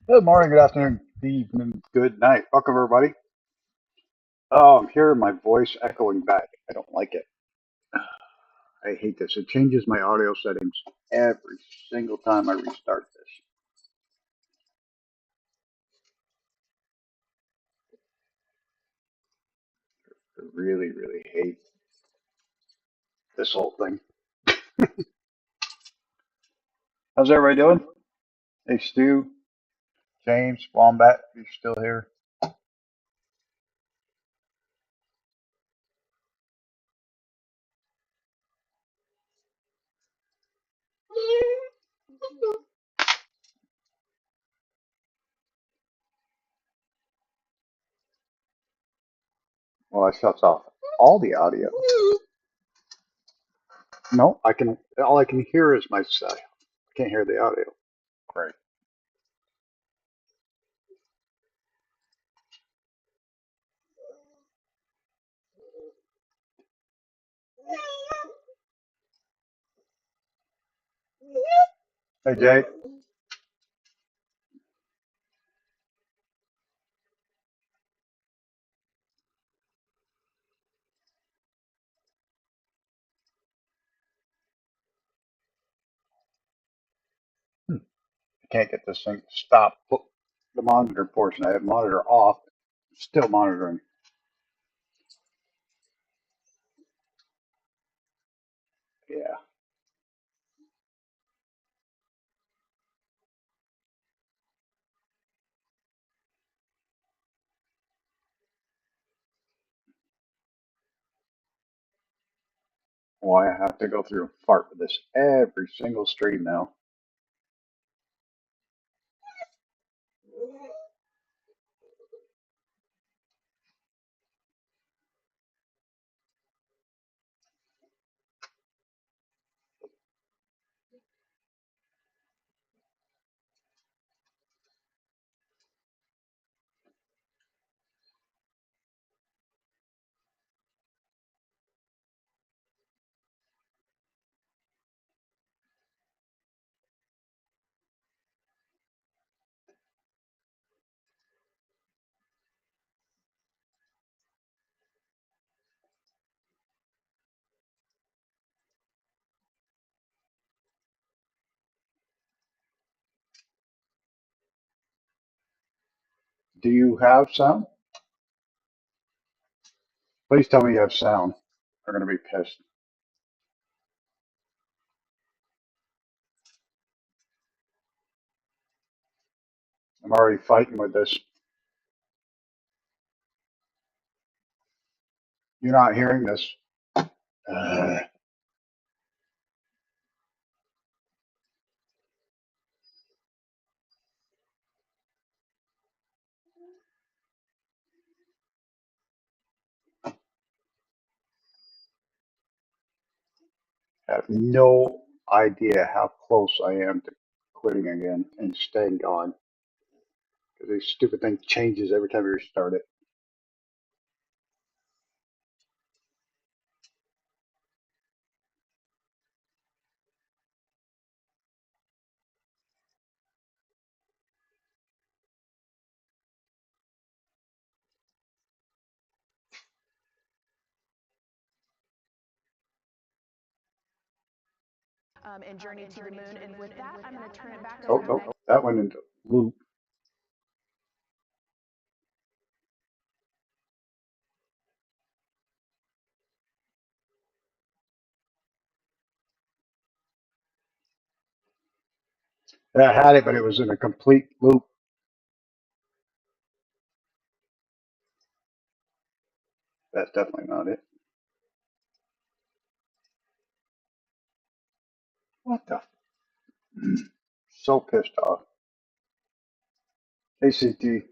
Good morning, good afternoon, good evening, good night. Welcome, everybody. Oh, I'm hearing my voice echoing back. I don't like it. I hate this. It changes my audio settings every single time I restart this. I really, really hate this whole thing. How's everybody doing? Hey, Stu, James, Wombat, if you're still here. Well, that shuts off all the audio. No, I can. All I can hear is myself. I can't hear the audio. Great. Hey, Jay. I can't get this thing to stop. Put the monitor portion. I have monitor off. Still monitoring. Yeah. Why I have to go through and fart with this every single stream now. Do you have sound? Please tell me you have sound. I'm going to be pissed. I'm already fighting with this. You're not hearing this. Uh, I have no idea how close I am to quitting again and staying gone because this stupid thing changes every time you restart it. And Journey to the Moon. And with that, I'm going to turn it back Oh, over to no, Meg. that went into loop. I had it, but it was in a complete loop. That's definitely not it. What the? So pissed off. ACT. If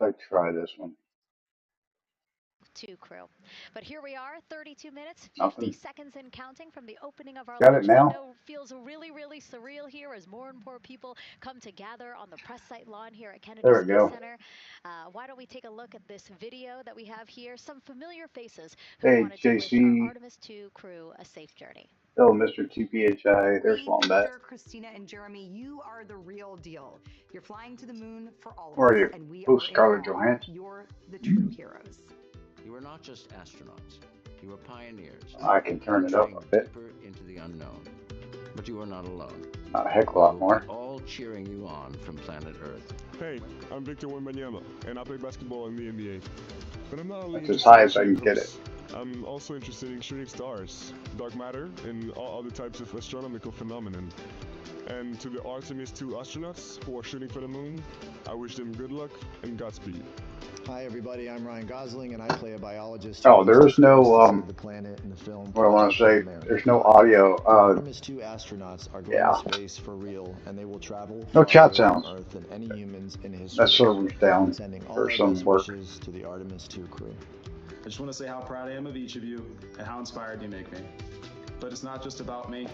I try this one. 2 crew. But here we are, 32 minutes, 50 Nothing. seconds and counting from the opening of our Got launch it now? window. Feels really, really surreal here as more and more people come to gather on the press site lawn here at Kennedy There we Space go. Center. Why don't we take a look at this video that we have here? Some familiar faces who Hey, wanted to wish our JC. Artemis 2 crew a safe journey. Oh, Mr. TPHI. There's Lee, Wombat. Victor, Christina, and Jeremy, you are the real deal. You're flying to the moon for all of Where are us, you? and we Oh, are Scarlett in awe. Johansson. You're the true heroes. You are not just astronauts. You are pioneers. I can turn it up a bit. Deeper into the unknown. But you are not alone. Not a heck of a lot more. All cheering you on from planet Earth. Hey, I'm Victor Wembanyama, and I play basketball in the NBA. But I'm not only That's as high as I can interested in get it. shooting hoops, I'm also interested in shooting stars, dark matter, and all other types of astronomical phenomenon. And to the Artemis 2 astronauts who are shooting for the moon, I wish them good luck and Godspeed. Hi everybody, I'm Ryan Gosling and I play a biologist. Oh, there is no the planet in the film. what I want to say, there's no audio. Artemis 2 astronauts are going yeah. to space for real, and they will travel No chat farther from sounds. Earth than any humans in history. That server's down Sending all for our some best work. wishes to the Artemis 2 crew. I just want to say how proud I am of each of you and how inspired you make me. But it's not just about me.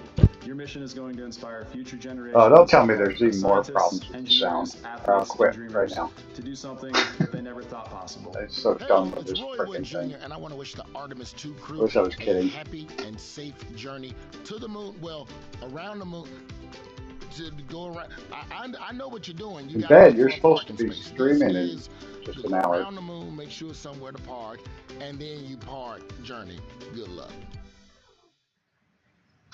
Your mission is going to inspire future generations. Oh, don't tell me there's even more scientists, problems with the sound. engineers, I'll athletes, quit and right dreamers now. to do something that they never thought possible. I'm so done with this freaking thing. And I want to wish the Artemis 2 crew Wish I was kidding. a happy and safe journey to the moon. Well, around the moon. To go around. I know what you're doing. You In bed, you're for a supposed to parking be space. streaming This in is just to an go hour. around the moon, make sure somewhere to park, and then you park journey. Good luck.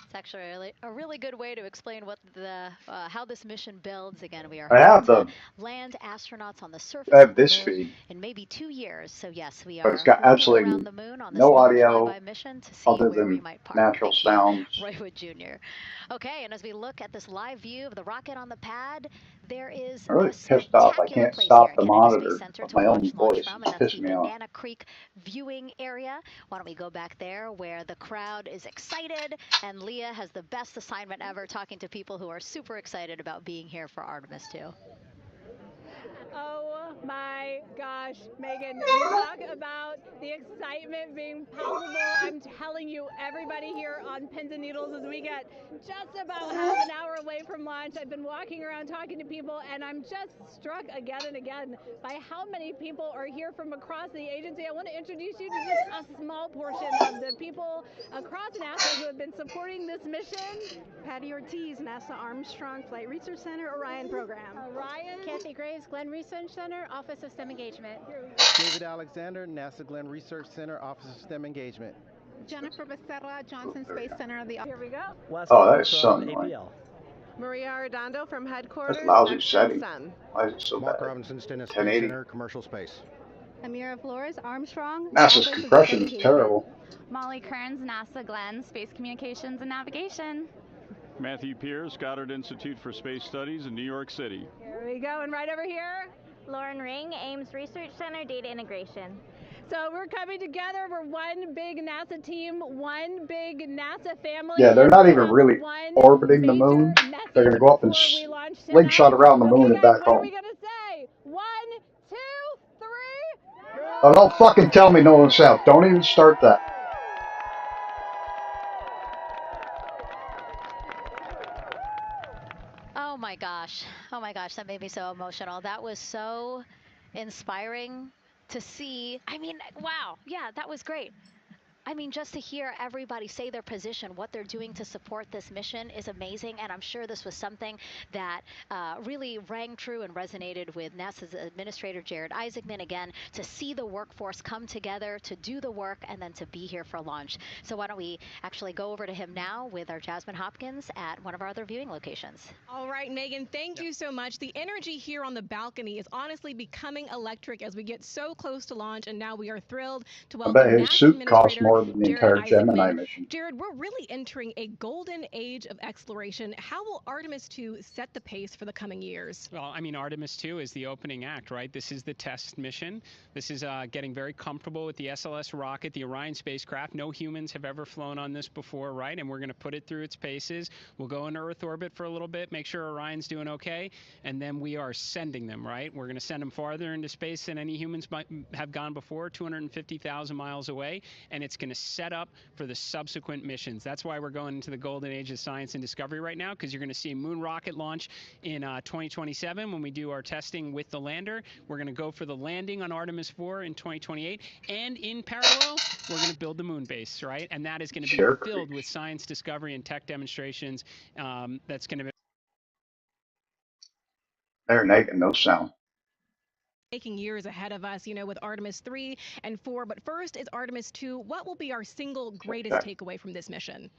It's actually a really good way to explain what the how this mission builds. Again, we are I have hoping the to land astronauts on the surface I have of the this moon feed, in maybe 2 years. So yes, we but are it's got looking absolutely around the moon on this no lunar audio flyby mission to see other where we than might park. natural Thank you, sounds. Roywood Jr. Okay, and as we look at this live view of the rocket on the pad, there is I'm really a pissed off. I spectacular can't place stop here the at Kennedy monitor Space Center of to my own launch voice. from, It's and that's the pissing me off. Banana Creek viewing area. Why don't we go back there where the crowd is excited, and Leah has the best assignment ever, talking to people who are super excited about being here for Artemis 2. Oh my gosh, Megan, you talk about the excitement being palpable. I'm telling you, everybody here on pins and needles as we get just about half an hour away from launch. I've been walking around talking to people, and I'm just struck again and again by how many people are here from across the agency. I want to introduce you to just a small portion of the people across NASA who have been supporting this mission. Patty Ortiz, NASA Armstrong Flight Research Center, Orion program. Orion. Kathy Graves, Glenn Research Center, Office of STEM Engagement. David Alexander, NASA Glenn Research Center, Office of STEM Engagement. Jennifer Becerra, Johnson Space Center. Here we go. Oh, that is so annoying. Maria Arredondo from headquarters. That's lousy setting. Why is it so Mark bad? Robinson, Stennis Space 1080. Center, Commercial Space. Amira Flores, Armstrong. NASA's compression is terrible. Molly Kearns, NASA Glenn, Space Communications and Navigation. Matthew Pierce, Goddard Institute for Space Studies in New York City. Here we go, and right over here. Lauren Ring, Ames Research Center, Data Integration. So we're coming together. We're one big NASA team, one big NASA family. Yeah, they're not even really orbiting the moon. They're going to go up and slingshot around the moon and back home. What are we going to say? 1, 2, 3. Oh, don't fucking tell me no sound. Don't even start that. Oh my gosh. Oh my gosh, that made me so emotional. That was so inspiring to see. I mean, wow. Yeah, that was great. I mean, just to hear everybody say their position, what they're doing to support this mission is amazing. And I'm sure this was something that really rang true and resonated with NASA's Administrator Jared Isaacman, again, to see the workforce come together to do the work and then to be here for launch. So why don't we actually go over to him now with our Jasmine Hopkins at one of our other viewing locations. All right, Megan, thank you so much. The energy here on the balcony is honestly becoming electric as we get so close to launch, and now we are thrilled to I welcome bet his NASA suit costs Administrator more more than the entire Gemini mission. Jared, we're really entering a golden age of exploration. How will Artemis 2 set the pace for the coming years? Well, I mean, Artemis 2 is the opening act, right? This is the test mission. This is getting very comfortable with the SLS rocket, the Orion spacecraft. No humans have ever flown on this before, right? And we're going to put it through its paces. We'll go into Earth orbit for a little bit, make sure Orion's doing okay, and then we are sending them, right? We're going to send them farther into space than any humans might have gone before, 250,000 miles away, and it's going to set up for the subsequent missions. That's why we're going into the golden age of science and discovery right now, because you're going to see a moon rocket launch in 2027 when we do our testing with the lander. We're going to go for the landing on Artemis 4 in 2028, and in parallel, we're going to build the moon base, right? And that is going to be filled with science discovery and tech demonstrations. That's going to be There, Nate, no sound. Taking years ahead of us, you know, with Artemis 3 and 4. But first is Artemis 2. What will be our single greatest takeaway from this mission?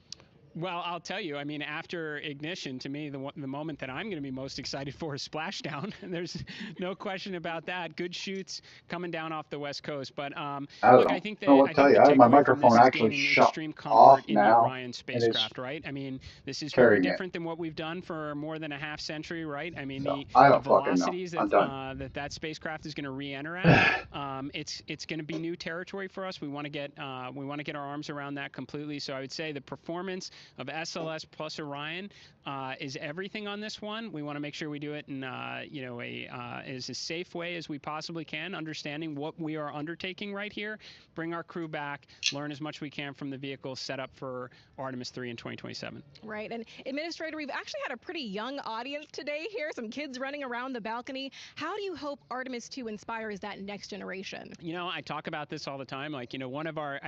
Well, I'll tell you, I mean, after ignition, to me, the moment that I'm going to be most excited for is splashdown. There's no question about that. Good shoots coming down off the West Coast. But look, I think that I have my microphone actually shut off now. Orion spacecraft, right? I mean, this is very different than what we've done for more than a half century, right? I mean, the velocities that spacecraft is going to re-enter at, it's going to be new territory for us. We want to get our arms around that completely. So I would say the performance of SLS plus Orion is everything on this one. We want to make sure we do it in as a safe way as we possibly can, understanding what we are undertaking right here, bring our crew back, learn as much we can from the vehicle, set up for Artemis 3 in 2027. Right. And Administrator, we've actually had a pretty young audience today here, some kids running around the balcony. How do you hope Artemis 2 inspires that next generation? You know, I talk about this all the time. Like, you know, one of our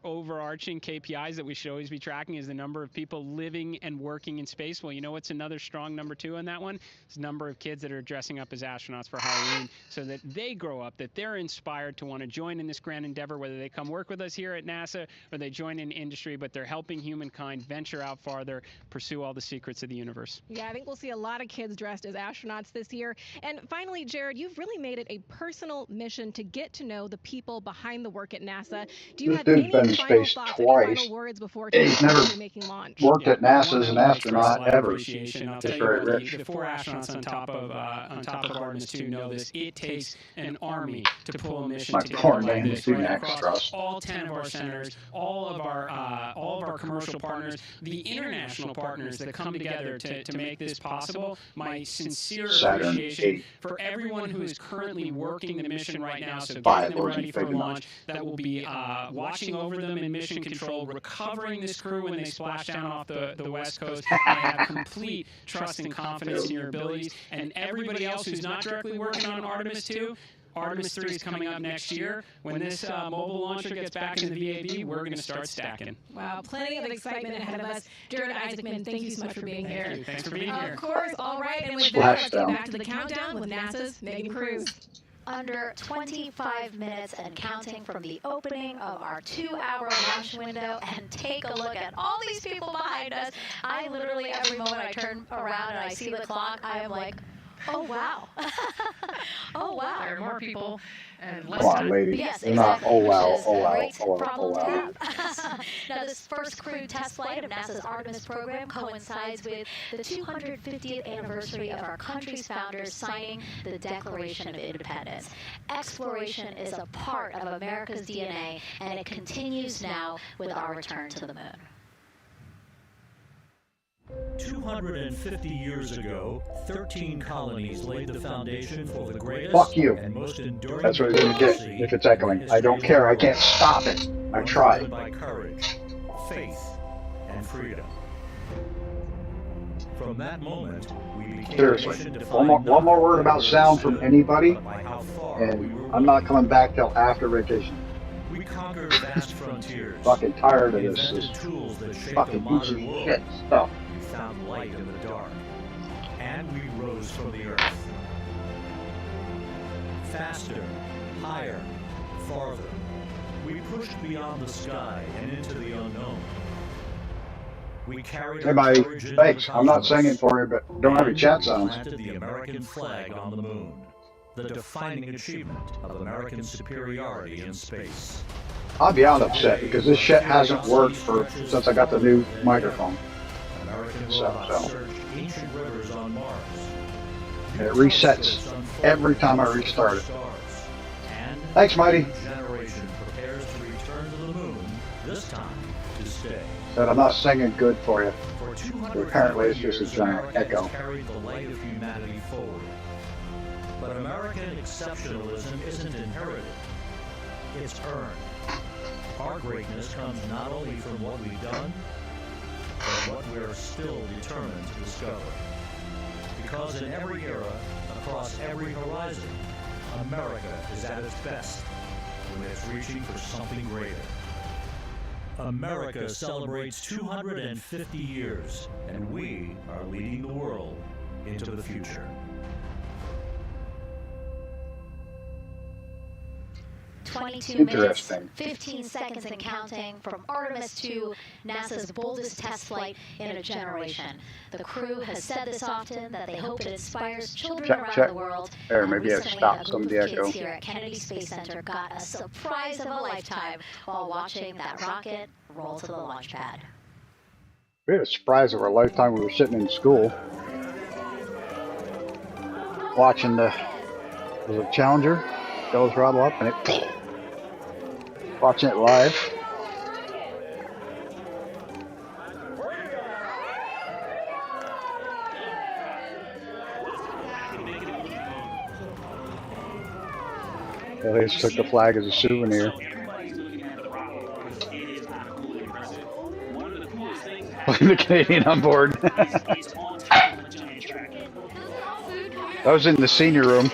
overarching KPIs that we should always be tracking is the number of people living and working in space. Well, you know what's another strong number 2 on that one? It's the number of kids that are dressing up as astronauts for Halloween, so that they grow up, that they're inspired to want to join in this grand endeavor, whether they come work with us here at NASA or they join in industry, but they're helping humankind venture out farther, pursue all the secrets of the universe. Yeah, I think we'll see a lot of kids dressed as astronauts this year. And finally, Jared, you've really made it a personal mission to get to know the people behind the work at NASA. Do you have any final thoughts, any final words before making launch? Worked at NASA as an astronaut ever. I'll tell you, the 4 astronauts on top of Artemis 2 know this. It takes an army to pull a mission together like this, right across all 10 of our centers, all of our commercial partners, the international partners that come together to make this possible. My sincere appreciation for everyone who is currently working the mission right now, so getting them ready for launch, that will be watching over them in mission control, recovering this crew when they splash down off the West Coast. I have complete trust and confidence in your abilities. And everybody else who's not directly working on Artemis 2, Artemis 3 is coming up next year. When this mobile launcher gets back in the VAB, we're going to start stacking. Wow, plenty of excitement ahead of us. Jared Isaacman, thank you so much for being here. Thanks for being here. Of course, all right. And with that, let's get back to the countdown with NASA's Megan Cruz. Under 25 minutes and counting from the opening of our 2-hour launch window, and take a look at all these people behind us. I literally, every moment I turn around and I see the clock, I am like, oh wow. Oh wow. There are more people and less Come on, time. lady. Yes, You're exactly. not, oh wow, Which is oh a wow, great oh wow, oh problem to wow. have. Now, this first crewed test flight of NASA's Artemis program coincides with the 250th anniversary of our country's founders signing the Declaration of Independence. Exploration is a part of America's DNA, and it continues now with our return to the moon. 250 years ago, 13 colonies laid the foundation for the greatest Fuck you. and most enduring That's what it's going to get if it's echoing. I don't care. I can't stop it. I tried. by courage, faith, and freedom. From that moment, we became Seriously. One more word about sound from anybody, and I'm not coming back till after vacation. We conquered vast frontiers. Fucking tired of this tools that shaped fucking the piece of modern world. shit stuff. We found light in the dark, and we rose from the earth. Faster, higher, farther. We pushed beyond the sky and into the unknown. We carried Hey, our buddy. courage into Thanks. the I'm not cosmos. singing for you, but don't have your chat sounds. Planted the American flag on the moon, the defining achievement of American superiority in space. I'll be out upset because this shit hasn't worked since I got the new microphone. So ancient rivers on Mars. it resets every time I restart it. Thanks, Mighty. Generation prepares to return to the moon, this time to stay. But I'm not singing good for you. For 200 Apparently it's just a years, giant America echo. has carried the light of humanity forward. But American exceptionalism isn't inherited, it's earned. Our greatness comes not only from what we've done, but what we're still determined to discover. Because in every era, across every horizon, America is at its best when it's reaching for something greater. America celebrates 250 years, and we are leading the world into the future. 22 minutes, 15 seconds and counting from Artemis to NASA's boldest test flight in a generation. The crew has said this often, that they hope it inspires children around the world. There, maybe I stopped some of the echo. Kids here at Kennedy Space Center got a surprise of a lifetime while watching that rocket roll to the launch pad. We had a surprise of our lifetime. We were sitting in school watching was it Challenger? Goes rattle up and it watching it live. They just took the flag as a souvenir. The Canadian on board. I was in the senior room.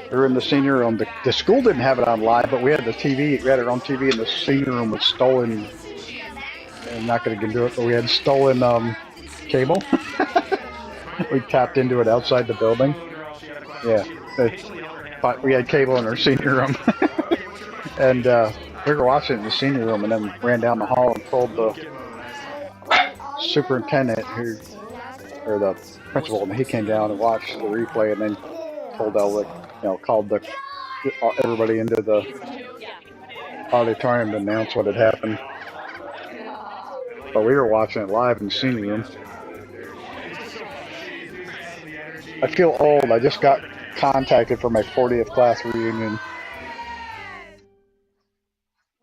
We were in the senior room. The school didn't have it on live, but we had the TV. We had our own TV, and the senior room was stolen. I'm not going to get into it, but we had stolen cable. We tapped into it outside the building. Yeah, but we had cable in our senior room, and we were watching it in the senior room, and then ran down the hall and told the superintendent or the principal, and he came down and watched the replay, and then told called everybody into the auditorium to announce what had happened. But we were watching it live in the senior room. I feel old. I just got contacted for my 40th class reunion.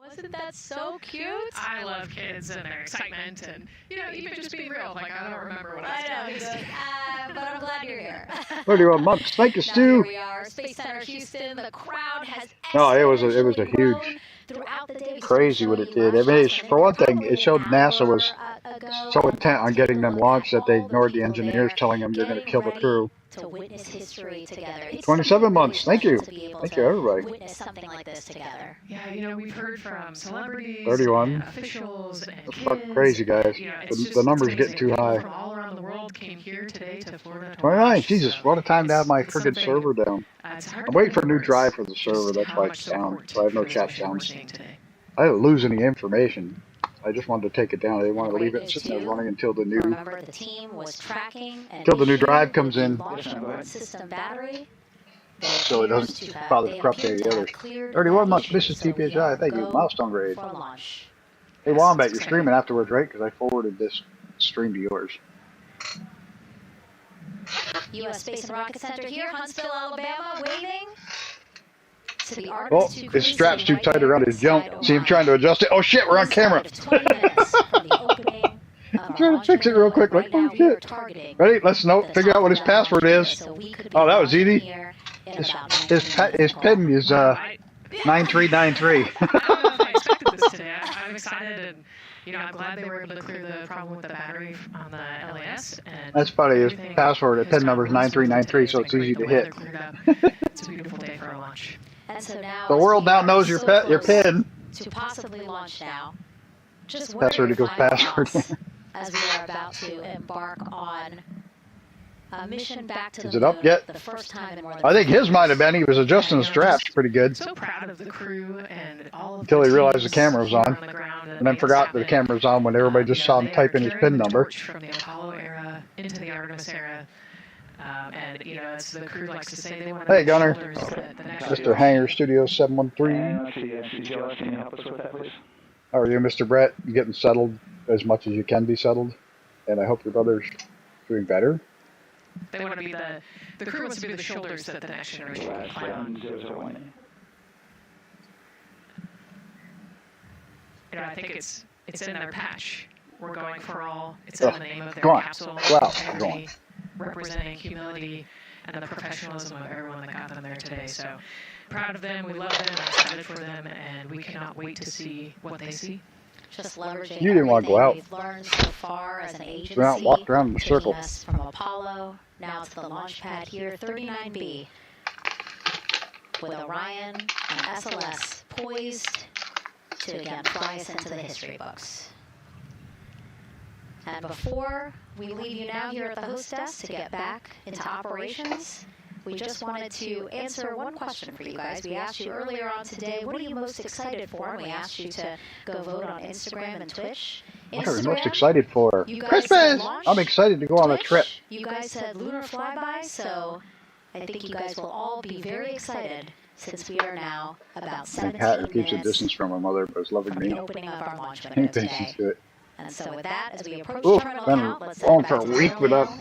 Wasn't that so cute? I love kids and their excitement and, even just being real. Like, I don't remember what I was doing. But I'm glad you're here. 31 months. Thank you, Stu. Here we are, Space Center Houston. The crowd has No, it was a huge, crazy what it did. I mean, for one thing, it showed NASA was so intent on getting them launched that they ignored the engineers telling them they're going to kill the crew. To witness history together. 27 months. Thank you. Thank you, everybody. Witness something like this together. Yeah, we've heard from celebrities, 31. and officials, and That's kids. fucking crazy, guys. The numbers getting too high. From all around the world came here today to Florida. 29. Jesus, what a time to have my friggin' server down. I'm waiting for a new drive for the server. That's why it's down. So I have no chat sounds. I didn't lose any information. I just wanted to take it down. I didn't want to leave it sitting there running until the new drive comes in. System battery. So it doesn't bother to corrupt any of the others. 31 months, Mrs. TPHI. Thank you. Milestone grade. Hey, Wombat, you're streaming afterwards, right? Because I forwarded this stream to yours. U.S. Space and Rocket Center here, Huntsville, Alabama, waving. Oh, his strap's too tight around his jump. See him trying to adjust it. Oh shit, we're on camera. I'm trying to fix it real quick. Like, oh shit. Ready? Let's figure out what his password is. Oh, that was easy. His PIN is 9393. I expected this today. I'm excited and I'm glad they were able to clear the problem with the battery on the LAS. And that's funny. His password, PIN number is 9393, so it's easy to hit. It's a beautiful day for a launch. And so now the world now knows your PIN. To possibly launch now. Just password equals password. As we are about to embark on a mission back to the Is it up yet? The first time in more than I think his might have been. He was adjusting the straps pretty good. So proud of the crew and all of until he realized the camera was on, and then forgot that the camera was on when everybody just saw him type in his PIN number. From the Apollo era into the Artemis era. And as the crew likes to say, they want to Hey, make Gunner. shoulders the next Mr. Hanger Studio 713. And let's see, CGLS, can you help us with that, please? How are you, Mr. Brett? You getting settled as much as you can be settled? And I hope your brother's doing better. They want to be the crew wants to be the shoulders that the next generation can climb on. I think it's in their patch. We're going for all. It's in the name of their capsule. Wow, Integrity, representing humility and the professionalism of everyone that got them there today. So proud of them. We love them. Excited for them, and we cannot wait to see what they see. Just leveraging You didn't want to go out. we've learned so far as an agency. Went out and walked around in a circle. Taking us from Apollo now to the launch pad here, 39B, with Orion and SLS poised to again fly us into the history books. And before we leave you now here at the host desk to get back into operations, we just wanted to answer one question for you guys. We asked you earlier on today, what are you most excited for? And we asked you to go vote on Instagram and Twitch. What are you most excited for? You guys Christmas! said I'm excited to go on a Twitch. trip. You guys said lunar flyby, so I think you guys will all be very excited since we are now about 17 Pat, who keeps a minutes distance from my mother, but is loving from me. the opening of our launch He window thinks today. he's good. And so with that, as we approach Oh, terminal been count, let's on send it for a back to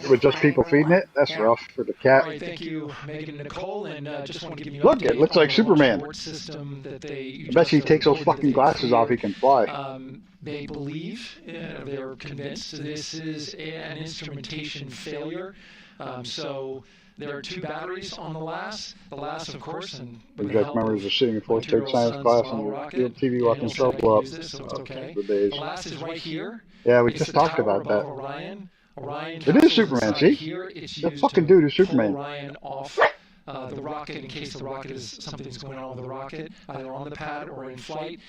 week with just people feeding it. That's rough for the cat. All right, thank you, Megan and Nicole, and just want to give you an Look, update it looks on like the Superman. launch system that they I bet you he just takes those reported fucking that glasses off, he can fly. They believe, they're convinced this is an instrumentation failure. So there are 2 batteries on the LAS. The LAS, of course, and You guys remember the sitting in fourth grade science class and field TV watching Circle Up. The days. The LAS is right here. Yeah, we It's just the talked tower about that. above Orion. Orion It is capsules Superman, inside see? here. It's The used fucking to dude is pull Superman. Orion off the rocket in case the rocket is something's going on with the rocket, either on the pad or in flight.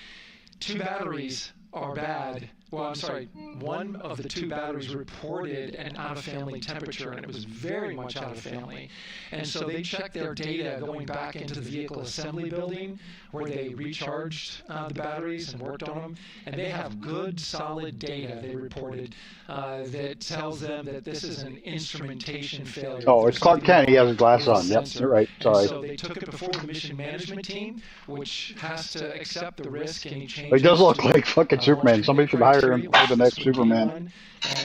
2 batteries are bad. Well, I'm sorry, one of the 2 batteries reported an out-of-family temperature, and it was very much out of family. And so they checked their data going back into the vehicle assembly building where they recharged the batteries and worked on them, and they have good, solid data, they reported, that tells them that this is an instrumentation failure. Oh, it's Clark Kent. He has his glasses on. Yep, Sensor. you're right. And Sorry. so they took it before the mission management team, which has to accept the risk, any changes. He does look like fucking Superman. Somebody should hire him for the next Superman.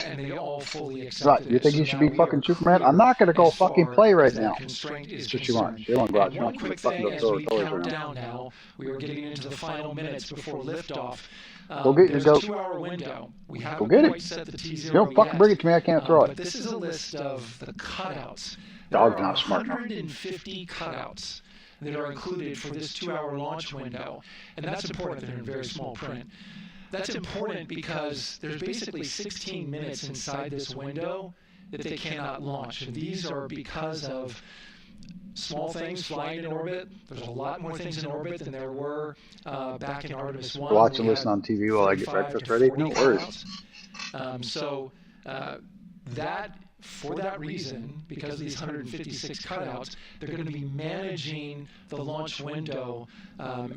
And they all fully Right, accepted you it. think So he should now be we fucking are Superman? clear I'm not going to go as fucking far play right as that now. constraint is That's what she wants. concerned. She don't go out. She And one wants to quick fucking thing as throw we her toys count around. down now, we are getting into the final minutes before liftoff. Go get your There's goat. a 2-hour window. We Go haven't get quite it. set the T0 You don't fucking yet. bring it to me, I can't throw But it. this is a list of the cutouts. There Dog's are not smart enough. 150 cutouts that are included for this 2-hour launch window. And that's important. They're in very small print. That's important because there's basically 16 minutes inside this window that they cannot launch. And these are because of small things flying in orbit. There's a lot more things in orbit than there were back in Artemis 1. Watch and We listen had on TV while I get 35 breakfast to ready. 40 No worries. cutouts. For that reason, because of these 156 cutouts, they're going to be managing the launch window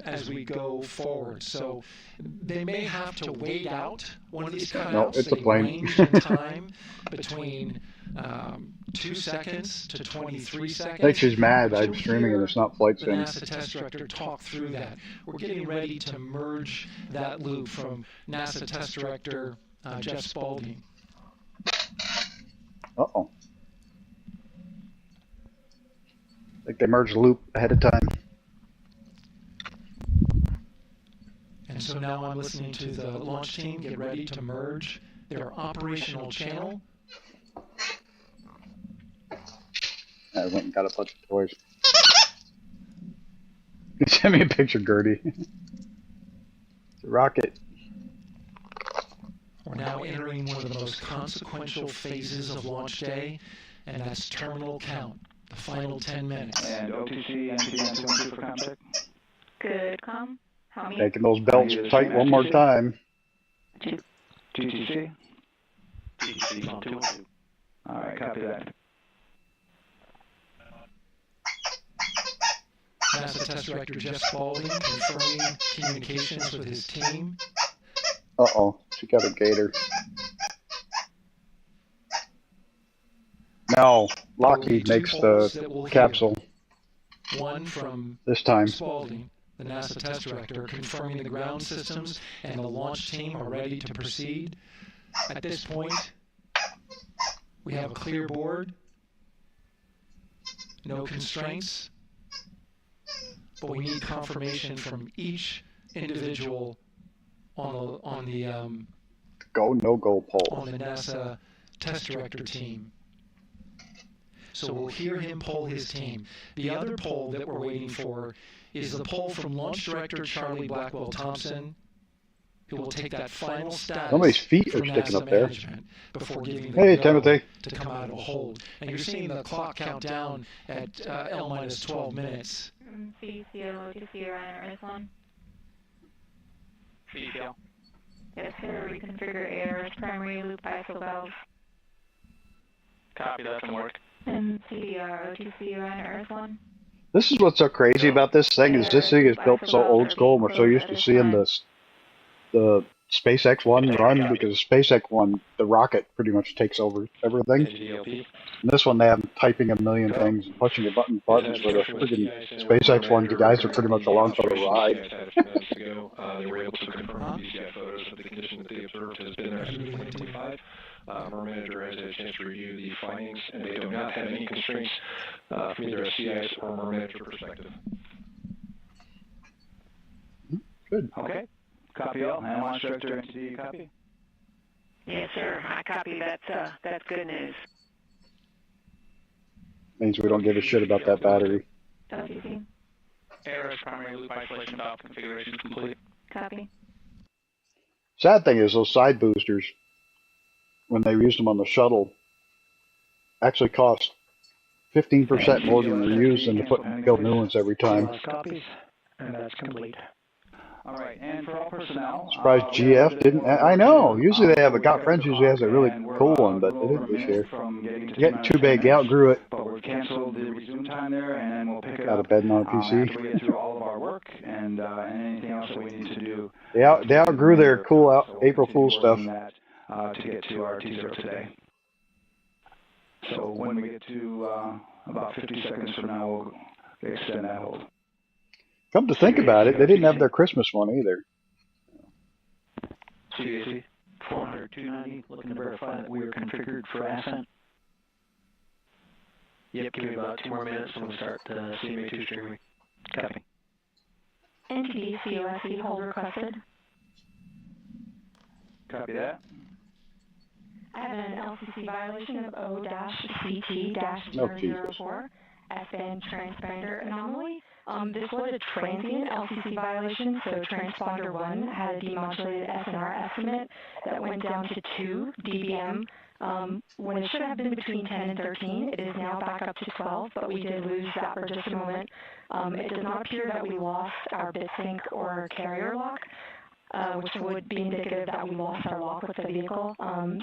as we go forward. So they may have to wait out one of these cutouts. No, it's a They plane. range in time between 2 seconds to 23 seconds. I think she's mad. But I'm you'll streaming and hear it's not flight the sim. NASA test director talk through that. We're getting ready to merge that loop from NASA test director Jeff Spaulding. Uh-oh. I think they merged the loop ahead of time. And so now I'm listening to the launch team get ready to merge their operational channel. I went and got a bunch of toys. Send me a picture, Gertie. It's a rocket. We're now entering one of the most consequential phases of launch day, and that's terminal count, the final 10 minutes. And OTC, NTN 212 for contact. Good, com. How many? Making those belts tight one more time. GTC? GTC on 212. All right, copy that. NASA Test Director Jeff Spaulding confirming communications with his team. Uh-oh, she got a gator. No, There will be Lockheed 2 makes polls the that we'll hear. capsule One from this time. Spalding, the NASA test director, confirming the ground systems and the launch team are ready to proceed. At this point, we have a clear board, no constraints, but we need confirmation from each individual on the Go, no go poll. on the NASA test director team. So we'll hear him poll his team. The other poll that we're waiting for is the poll from launch director Charlie Blackwell Thompson, who will take that final status Somebody's feet for are sticking NASA up there. management before giving the Hey, go Timothy. to come out of a hold. And you're seeing the clock count down at L minus 12 minutes. CCO to see Ryan or S1. CCO. Yes, sir. Reconfigure ARS primary loop ISO valve. Copy, that can work. And CDR OTC Ryan or S1. This is what's so crazy about this thing is this thing is built so old school, and we're so used to seeing the SpaceX one run because SpaceX one, the rocket pretty much takes over everything. And this one, they have them typing a million things and pushing a buttons. Where the freaking SpaceX one, the guys are pretty much along for the ride. They were able to confirm these photos of the condition that they observed has been there since 2025. Our manager has had a chance to review the findings, and they do not have any constraints from either a CIS or our manager perspective. Good. Okay. Copy all. And launch director, NTD, copy? Yes, sir. I copy. That's good news. Means we don't give a shit about that battery. OTC. ARS primary loop isolation valve configuration complete. Copy. Sad thing is those side boosters, when they used them on the shuttle, actually cost 15% more than they're using to build new ones every time. Copies, and that's complete. All right, and for all personnel. Surprised GF didn't. I know. Usually they have a Got Friends usually has a really cool one, but they didn't this year. They're getting too big. They outgrew it. But we've canceled the resume time there, and then we'll pick it up. Out of bed and on a After we PC. get through all of our work and anything else that we need to do. They outgrew their cool April Fool stuff. To get to our teaser today. So when we get to about 50 seconds from now, we'll extend that hold. Come to think about it, they didn't have their Christmas one either. CAC 400 290, looking to verify that we are configured for ascent. Yep, give me about 2 more minutes and we'll start CMA2 streaming. Copy. NTD COSE hold requested. Copy that. I have an LCC violation of O-CT-004, S-band transponder anomaly. This was a transient LCC violation, so transponder 1 had a demodulated SNR estimate that went down to 2 dBm. When it should have been between 10 and 13, it is now back up to 12, but we did lose that for just a moment. It does not appear that we lost our bit sync or carrier lock, which would be indicative that we lost our lock with the vehicle.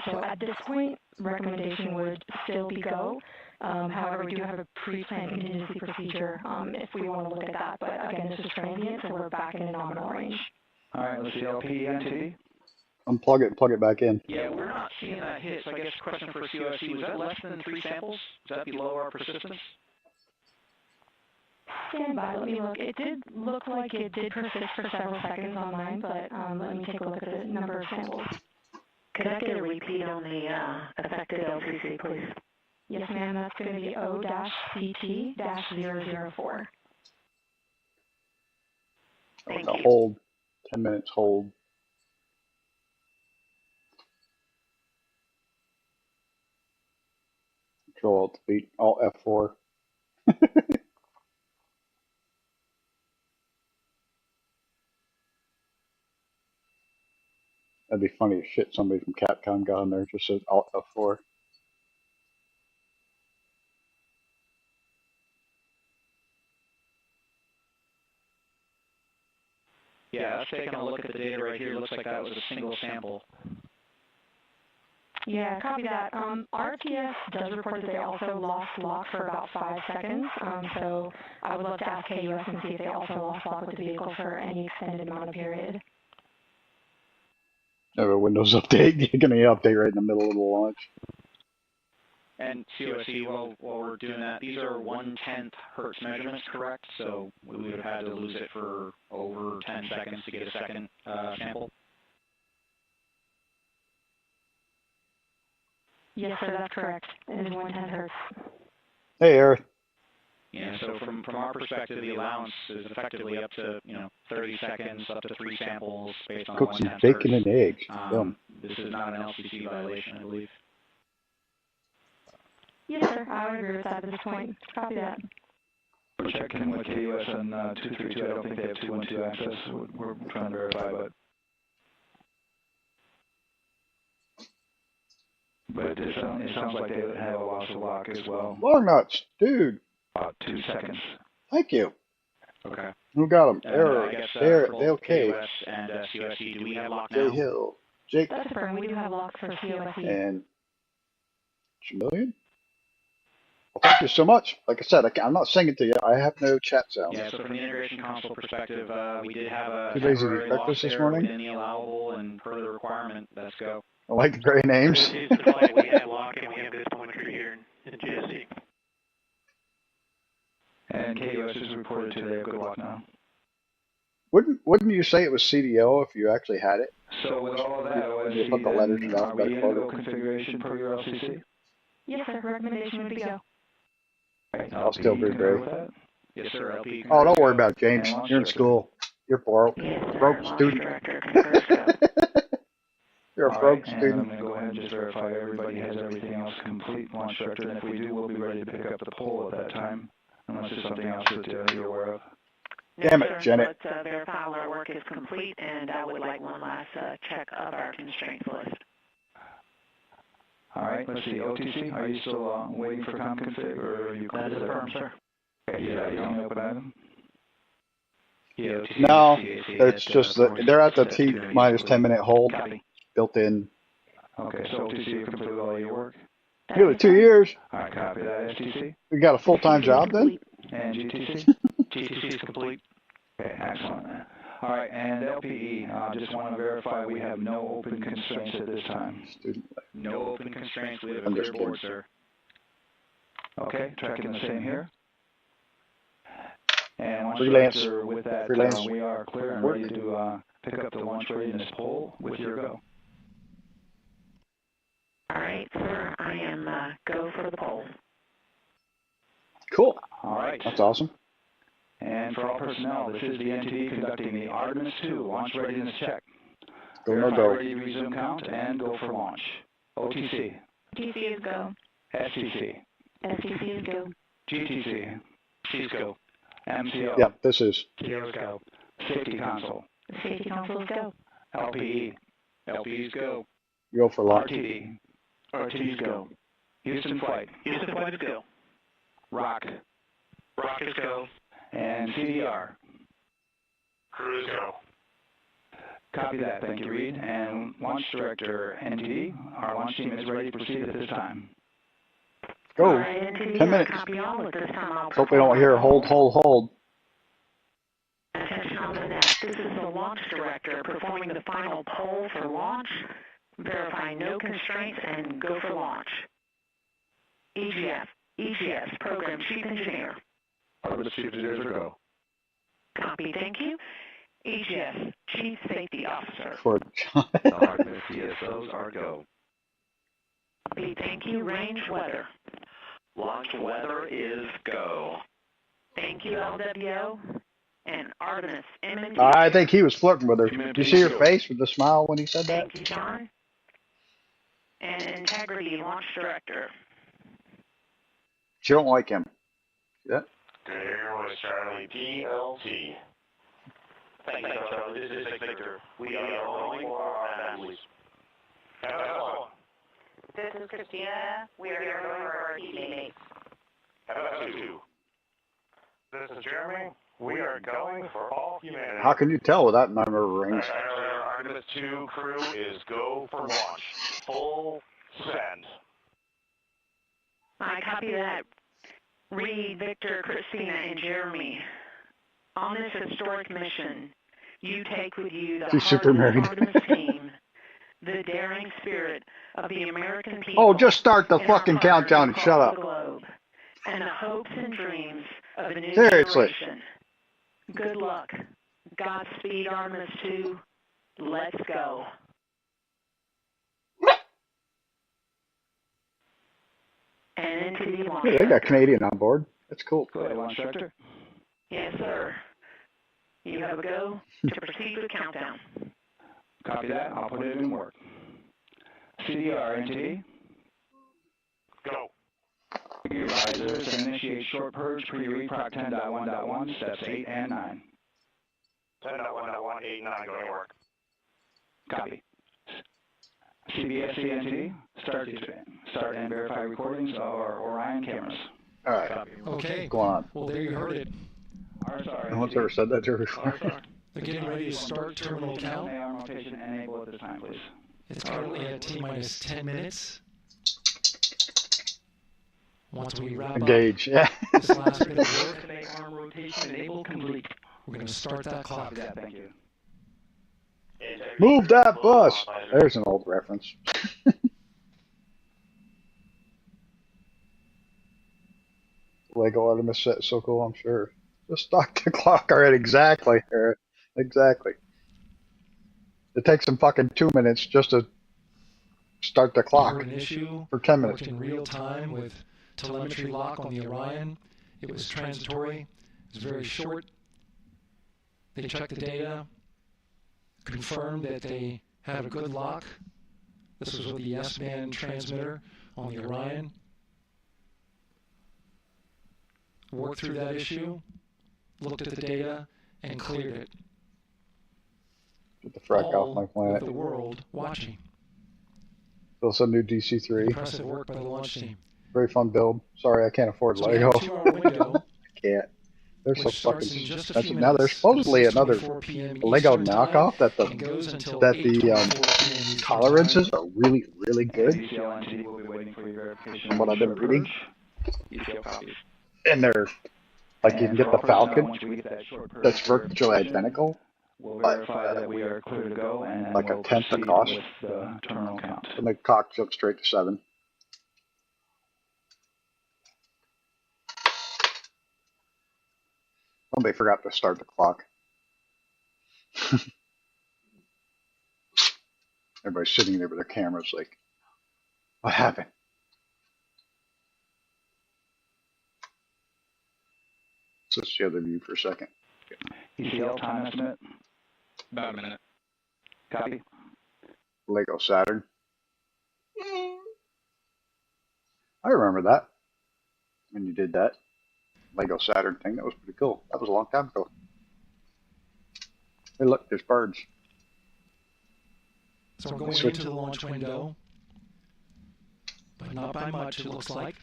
So at this point, recommendation would still be go. However, we do have a pre-planned contingency procedure if we want to look at that. But again, this is transient, so we're back in a nominal range. All right, let's see LP NTD. Unplug it and plug it back in. Yeah, we're not seeing that hit. So I guess question for COSC, was that less than 3 samples? Is that below our persistence? Stand by, let me look. It did look like it did persist for several seconds on mine, but let me take a look at the number of samples. Could I get a repeat on the affected LCC, please? Yes, ma'am, that's going to be O-CT-004. Thank you. Hold. 10 minutes hold. Control Alt Delete. Alt F4. That'd be funny as shit. Somebody from Capcom got on there just says Alt F4. Yeah, that's taking a look at the data right here. Looks like that was a single sample. Yeah, copy that. RTS does report that they also lost lock for about 5 seconds. So I would love to ask KUS and see if they also lost lock with the vehicle for any extended amount of period. Have a Windows update. You're going to update right in the middle of the launch. And COSE, while we're doing that, these are 1/10 hertz measurements, correct? So we would have had to lose it for over 10 seconds to get a second sample. Yes, sir, that's correct. It is 1/10 hertz. Hey, Eric. Yeah, so from our perspective, the allowance is effectively up to 30 seconds, up to 3 samples based on Cooks 1/10 and bacon hertz. and eggs. Yum. This is not an LCC violation, I believe. Yes, sir, I would agree with that at this point. Copy that. We're checking with KUS on 232. I don't think they have 212 access. We're trying to verify, but it sounds like they have a loss of lock as well. Log nuts, dude. About 2 seconds. Thank you. Okay. Who got them? I Eric, guess, Derek, for Dale both K. KUS and COSE, do we have lock Jay now? Hill, Jake, That's affirmed. We do have locks for COSE. and Chameleon. Well, thank you so much. Like I said, I'm not singing to you. I have no chat sound. Yeah, so from the integration console perspective, we did have a Too lazy to temporary check loss this there morning? within the allowable and per the requirement. Let's go. I like the gray names. We have lock and we have good telemetry here in GSC. And KUS is reported to they have good lock now. Wouldn't you say it was CDO if you actually had it? So with all of that, You put the letters in are we in alphabetical go order. configuration per your LCC? Yes, sir, recommendation would be go. I'll still be gray. Yes, sir. LP. Oh, don't worry about it, James. You're in school. You're broke. Broke student. You're a broke student. I'm going to go ahead and just verify everybody has everything else complete, launch director, and if we do, we'll be ready to pick up the poll at that time, unless there's something else that you're aware of. Damn it, Janet. Let's verify all our work is complete, and I would like one last check of our constraints list. All right, let's see. OTC, are you still waiting for ComConfig, or are you? That is affirmed, sir. Okay, yeah, you only open item? Yeah, OTC, No, CAC it's just that they're at the T minus 10-minute hold Copy. built in. Okay, so OTC, you completed all your work? Nearly 2 years. All right, copy that. STC? We got a full-time job then? And GTC? GTC is complete. Okay, excellent. All right, and LPE, just want to verify we have no open constraints at this time. No open constraints. We have a clear board, sir. Okay, tracking the same here. And launch Freelance. director, with that, Freelance. we are clear and ready to pick up the launch readiness poll with your go. All right, sir, I am go for the poll. Cool. All right. That's awesome. And for all personnel, this is the entity conducting the Artemis 2 launch readiness check. Go, no Verify go. ready to resume count and go for launch. OTC. TC is go. STC. STC is go. GTC. C's go. MCO. Yeah, this is. TO's go. Safety console. Safety console is go. LPE. LP's go. Go for lock. RTD. RTD's go. Houston flight. Houston flight is go. ROC. Rock is go. And CDR. Cruise go. Copy that. Thank you, Reed. And launch director, NTD, our launch team is ready to proceed at this time. Go. All right, NTD, 10 minutes. Copy all. At this time, I'll Hope we don't hear hold. Attention on the net. This is the launch director performing the final poll for launch. Verify no constraints and go for launch. EGS, Program Chief Engineer. Artemis Chief Engineers are go. Copy, thank you. EGS, Chief Safety Officer. For Artemis CSOs are go. Copy, thank you. Range weather. Launch weather is go. Thank you, LWO. And Artemis, MNT. I think he was flirting with her. Did you see her face with the smile when he said that? Thank you, John. And Integrity Launch Director. She don't like him. Yeah. Here was Charlie PLT. Thank you, Charlie. This is Victor. We are rolling for our families. Hello. This is Christina. We are here for our teammates. Hello. This is Jeremy. We are going for all humanity. How can you tell without number of rings? Our Artemis 2 crew is go for launch. Full send. I copy that. Reed, Victor, Christina, and Jeremy. On this historic mission, you take with you the She's super heart of married. the Artemis team, the daring spirit of the American people. Oh, just start the in our fucking partners countdown and across shut up. the globe, and the hopes and dreams of a new Seriously. generation. Good luck. Godspeed, Artemis 2. Let's go. And into the launch. Yeah, they got Canadian on board. That's cool. Go ahead, launch director. Yes, sir. You have a go to proceed with countdown. Copy that. I'll put it in work. CDR, NTD. Go. Advisors and initiate short purge pre-read Proc 10.1.1, steps 8 and 9. 10.1.189 going to work. Copy. CBSC NTD, start and verify recordings of our Orion cameras. All right. Copy. Okay. What's going on? Well, there you heard it. RSR. No one's ever said that to her before. They're getting ready to start terminal count. AR rotation enable at this time, please. It's currently at T-minus 10 minutes. Once we wrap Engage, up this last bit of work, arm rotation enable complete. we're going to start that clock. Copy that, thank you. Move that bus. There's an old reference. Lego Artemis set is so cool, I'm sure. Just start the clock already. Exactly, Eric. Exactly. It takes them fucking 2 minutes just to start the clock An issue for 10 minutes. worked in real time with telemetry lock on the Orion. It was transitory. It was very short. They checked the data, confirmed that they had a good lock. This was with the S-band transmitter on the Orion. Worked through that issue, looked at the data, and cleared it. Get the frack off my With planet. the world watching. Build some new DC-3. Impressive work by the launch team. Very fun build. Sorry, I can't afford So we Lego. have a 2-hour window. I can't. They're so which starts fucking in just a expensive. few Now there's minutes. supposedly This is another 24 p.m. Lego Eastern time knockoff that and goes until the 8:24 p.m. Eastern tolerances time. are really good. ECL NTD will be waiting for your verification. From what I've been reading. ECL copies. And they're like you can get the Falcon Once we get that short purge that's virtually identical, we'll but verify that we are clear to go and like we'll a tenth the proceed cost. with the terminal count. And the clock jumps straight to 7. Oh, they forgot to start the clock. Everybody's sitting there with their cameras like, what happened? Let's just the other view for a second. ECL time estimate? About a minute. Copy. Lego Saturn. I remember that. When you did that Lego Saturn thing, that was pretty cool. That was a long time ago. Hey, look, there's birds. So we're going into the launch window, but not by much, it looks like.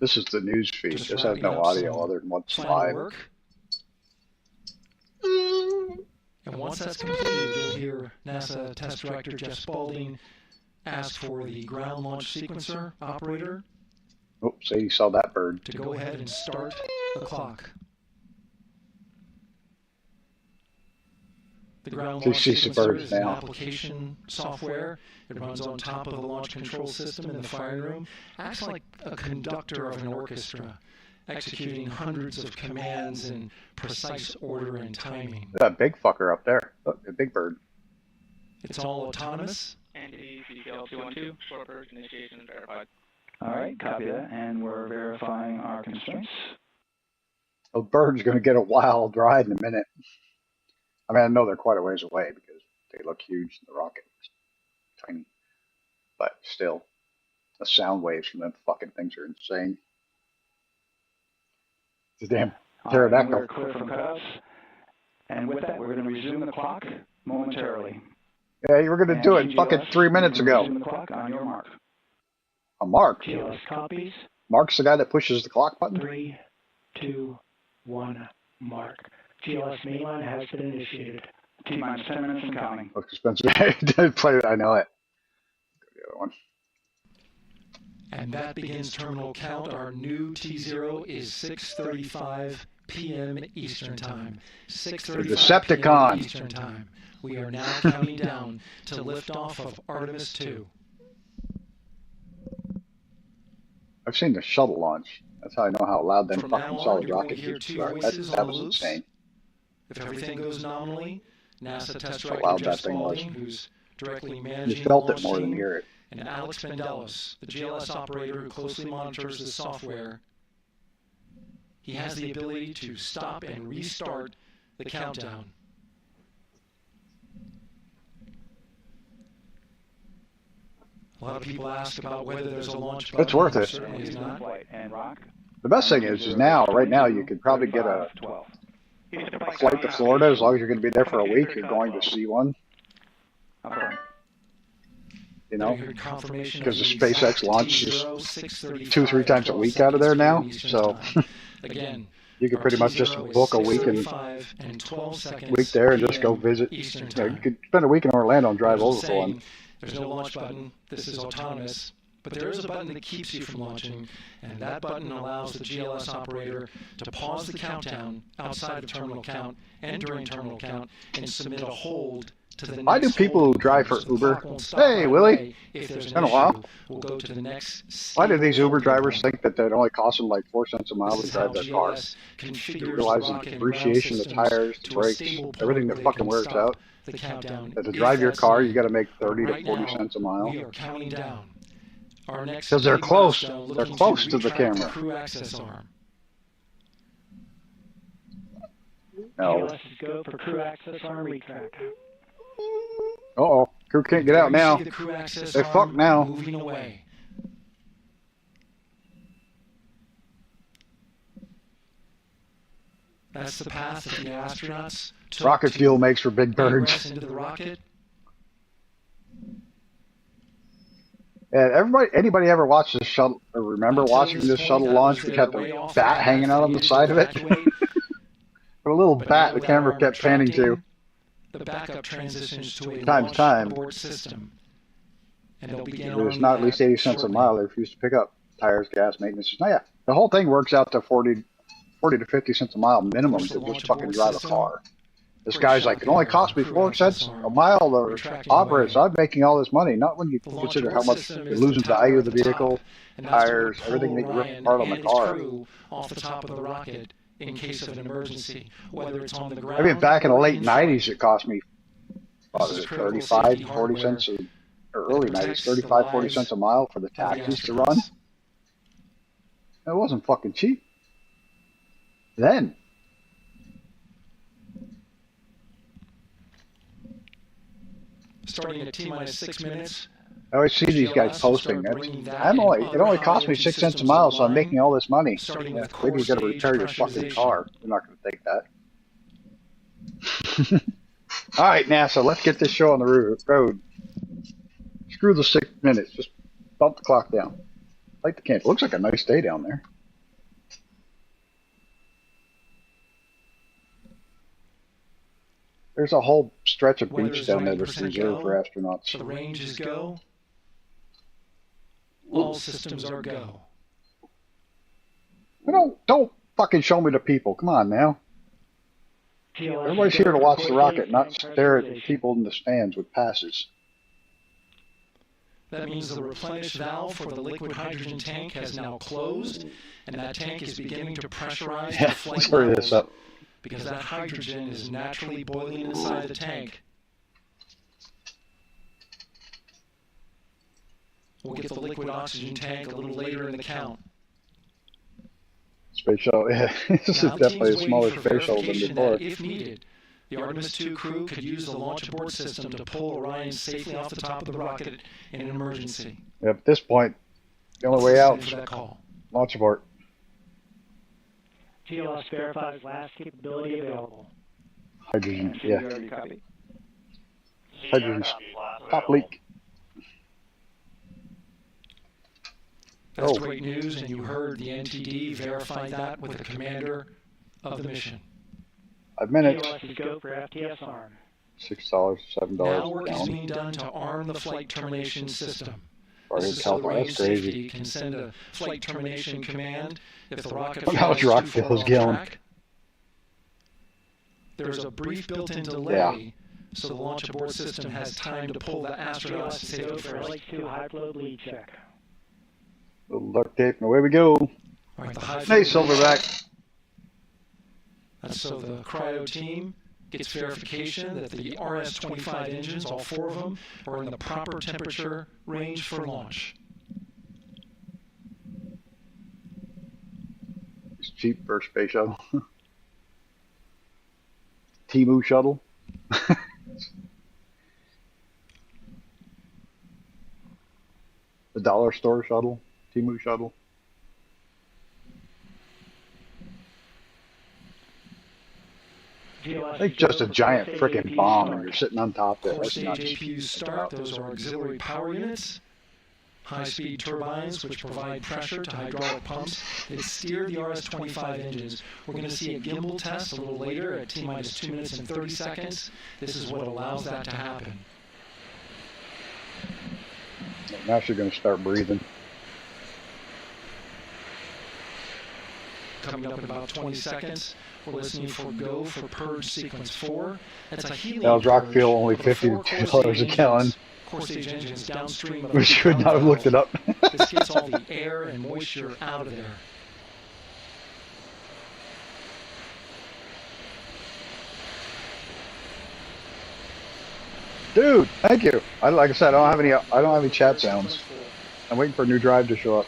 This is the news feed. Just This has wrapping no up audio some other than what's final live. work. And once that's completed, you'll hear NASA Test Director Jeff Spaulding ask for the ground launch sequencer operator Oh, Sadie saw that bird. to go ahead and start the clock. The ground She launch sees the sequencer birds is an now. application software. It runs on top of the launch control system in the firing room. Acts like a conductor of an orchestra, executing hundreds of commands in precise order and timing. That big fucker up there. Look, the big bird. It's all autonomous. Entity CCL 212, short purge initiation verified. All right, copy that, and we're verifying our constraints. A bird's going to get a wild ride in a minute. I mean, I know they're quite a ways away because they look huge. The rocket is tiny. But still, the sound waves from them fucking things are insane. It's a damn pterodactyl. We're clear from cutouts. And with that, we're going to resume the clock momentarily. Yeah, you were going to do it GLS, fucking 3 minutes ago. Resume the clock on your mark. A Mark. GLS copies. Mark's the guy that pushes the clock button? 3, 2, 1, mark. GLS mainline has been initiated. T-minus 10 minutes and counting. Looks expensive. Play it. I know it. Go to the other one. And that begins terminal count. Our new T0 is 6:35 p.m. Eastern Time. 6:35 p.m. Decepticon. Eastern Time. We are now counting down to liftoff of Artemis 2. I've seen the shuttle launch. That's how I know how loud that From fucking now on, solid you're going rocket to hear is. two That voices on the was loops. insane. If everything goes nominally, NASA test How director loud Jeff that thing was. Spalding, who's directly You managing felt the it launch more than team, hear it. and Alex Bendelis, the GLS operator who closely monitors the software. He has the ability to stop and restart the countdown. A lot of people ask about whether there's a launch button. It's worth it. Certainly is not. The best thing is now, right now, you could probably get a flight to Florida as long as you're going to be there for a week. You're going to see one. You know, because the SpaceX launches 2-3 times a week out of there now. So you could pretty much just book a week there and just go visit. You know, you could spend a week in Orlando and drive over for one. There's no launch button. This is autonomous. But there is a button that keeps you from launching, and that button allows the GLS operator to pause the countdown outside of terminal count and during terminal count and submit a hold to the next. Why do people who drive for Uber? Hey, Willie. It's been a while. We'll go to the next. Why do these Uber drivers think that it only costs them like 4 cents a mile to drive their car? They realize the depreciation, the tires, the brakes, everything that fucking wears out. That to drive your car, you got to make 30 to 40 cents a mile. We are counting down. Because they're close. They're close to the camera. Crew access arm. No. Go for crew access arm retract. Uh-oh. Crew can't get out now. They fucked now. Moving away. That's the path that the astronauts took. Rocket fuel makes for big birds. Into the rocket. And anybody ever watched this shuttle, or remember watching this shuttle launch? We had the bat hanging out on the side of it. A little bat the camera kept panning to. The backup transitions to a time to time. System. And they'll begin There's not at least 80 cents a mile. They refuse to pick up tires, gas, maintenance. Oh, yeah. The whole thing works out to 40 to 50 cents a mile minimum to just fucking drive a car. This guy's like, it only cost me 4 cents a mile to operate, so I'm making all this money. Not when you consider how much you're losing value of the vehicle, tires, everything that you rip apart on the car. Off the top of the rocket in case of an emergency, whether it's on the ground. I mean, back in the late 90s, it cost me, what was it, 35, 40 cents, or early 90s, 35, 40 cents a mile for the taxis to run. It wasn't fucking cheap. Then. Starting at T-minus 6 minutes. I always see these guys posting. It only cost me 6 cents a mile, so I'm making all this money. Yeah, maybe you got to repair your fucking car. You're not going to take that. All right, NASA, let's get this show on the road. Screw the 6 minutes. Just bump the clock down. Light the candle. Looks like a nice day down there. There's a whole stretch of beach down there that's reserved for astronauts. The range is go. All systems are go. Don't fucking show me the people. Come on now. Everybody's here to watch the rocket, not stare at people in the stands with passes. That means the replenish valve for the liquid hydrogen tank has now closed, and that tank is beginning to pressurize the flight Let's hurry this up. Because that hydrogen is naturally boiling inside the tank. We'll get the liquid oxygen tank a little later in the count. Space shuttle, yeah. This is definitely a smaller space shuttle than before. If needed, the Artemis 2 crew could use the launch abort system to pull Orion safely off the top of the rocket in an emergency. Yep, at this point, the only way out is launch abort. GLS verifies last capability available. Hydrogen, yeah. Hydrogen's top leak. That's great news, and you heard the NTD verify that with the commander of the mission. 5 minutes. Go for FTS arm. $6, $7 now work a is gallon. being done to arm the flight termination system. This is so the range safety can send a flight termination command if the rocket how much rocket fuel is gallon? there's a brief built-in delay, so the launch abort system has time to pull the astronauts to say go first. High flow lead check. Little duct tape, and away we go. Right, the high nice silverback. That's so the cryo team gets verification that the RS-25 engines, all 4 of them, are in the proper temperature range for launch. It's cheap for a space shuttle. Timu shuttle. The dollar store shuttle. Timu shuttle. It's just a giant frickin' bomb and you're sitting on top of it. Core That's stage nuts. APUs start. Those are auxiliary power units. High-speed turbines, which provide pressure to hydraulic pumps that steer the RS-25 engines. We're going to see a gimbal test a little later at T-minus 2 minutes and 30 seconds. This is what allows that to happen. Now she's going to start breathing. Coming up in about 20 seconds, we're listening for go for purge sequence 4. That's a helium That was rock purge fuel, only of the 4 core $52 a stage gallon. engines. Core stage engines downstream of We should not have looked it up. This gets all the air and moisture out of there. Dude, thank you. Like I said, I don't have any chat sounds. I'm waiting for a new drive to show up.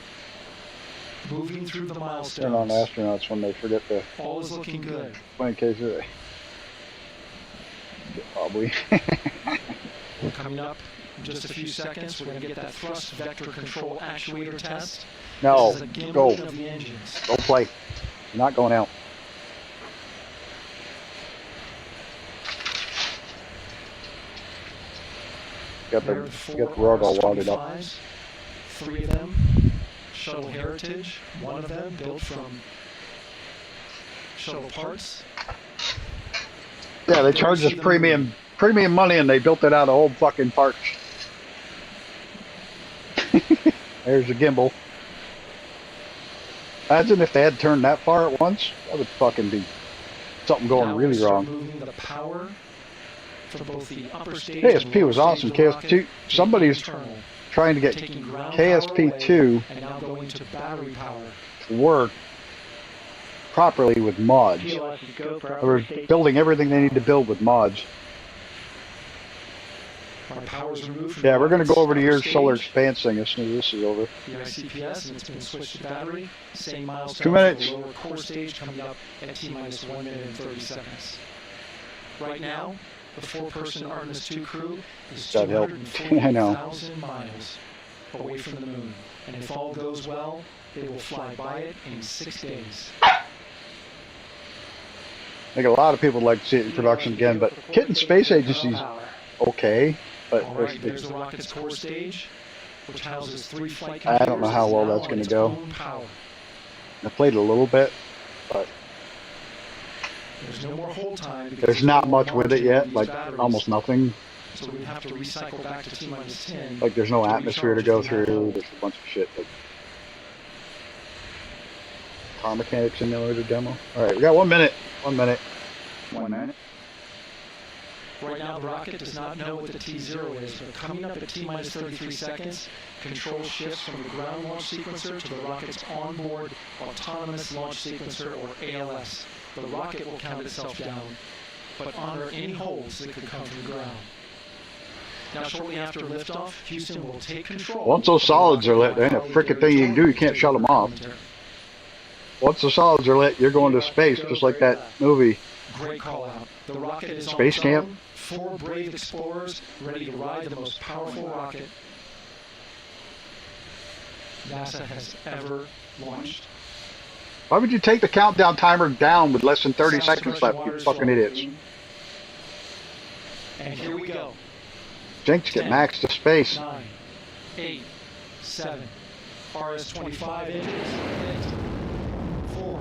Moving through the milestones. Turn on astronauts when they forget to. All is looking good. In case they get wobbly. Coming up in just a few seconds, we're going to get that thrust vector control actuator test. No, this is a gimbal go. of the engines. Go play. You're not going out. Got the rug all wadded up. 3 of them. Shuttle Heritage, 1 of them built from shuttle parts. Yeah, they charged us premium money and they built it out of old fucking parts. There's a gimbal. Imagine if they had turned that far at once. That would fucking be something going really wrong. Moving the power for both the upper stage KSP was awesome. KSP2, somebody's trying to get KSP2 and now going to battery power to work properly with mods. We're building everything they need to build with mods. Yeah, we're going to go over to your solar expanse thing as soon as this is over. The ICPS, and it's been switched to battery. Same milestone 2 minutes. for the lower core stage coming up at T-minus 1 minute and 30 seconds. Right now, the 4-person Artemis 2 crew is 240,000 miles away from the moon. And if all goes well, they will fly by it in 6 days. I think a lot of people would like to see it in production again, but Kitten Space Agency's okay. But all right, there's the rocket's core stage, which houses 3 flight I don't know how well that's going to go. I played a little bit, but there's no more hold time. There's not much with it yet, like almost nothing. So we have to recycle back to T-minus 10. Like there's no atmosphere to go through. There's a bunch of shit. Like car mechanic simulator demo. All right, we got 1 minute. 1 minute. 1 minute. Right now, the rocket does not know what the T0 is, but coming up at T-minus 33 seconds, control shifts from the ground launch sequencer to the rocket's onboard autonomous launch sequencer, or ALS. The rocket will count itself down, but honor any holes that could come from the ground. Now, shortly after liftoff, Houston will take control. Once those solids are lit, there ain't a frickin' thing you can do. You can't shut them off. Once the solids are lit, you're going to space, just like that movie. Great call out. The rocket is Space on Camp. 4 brave explorers ready to ride the most powerful rocket NASA has ever launched. Why would you take the countdown timer down with less than 30 seconds left, you fucking idiots? And here we go. Jinx, get max to space. 9, 8, 7, RS-25 engines. 4,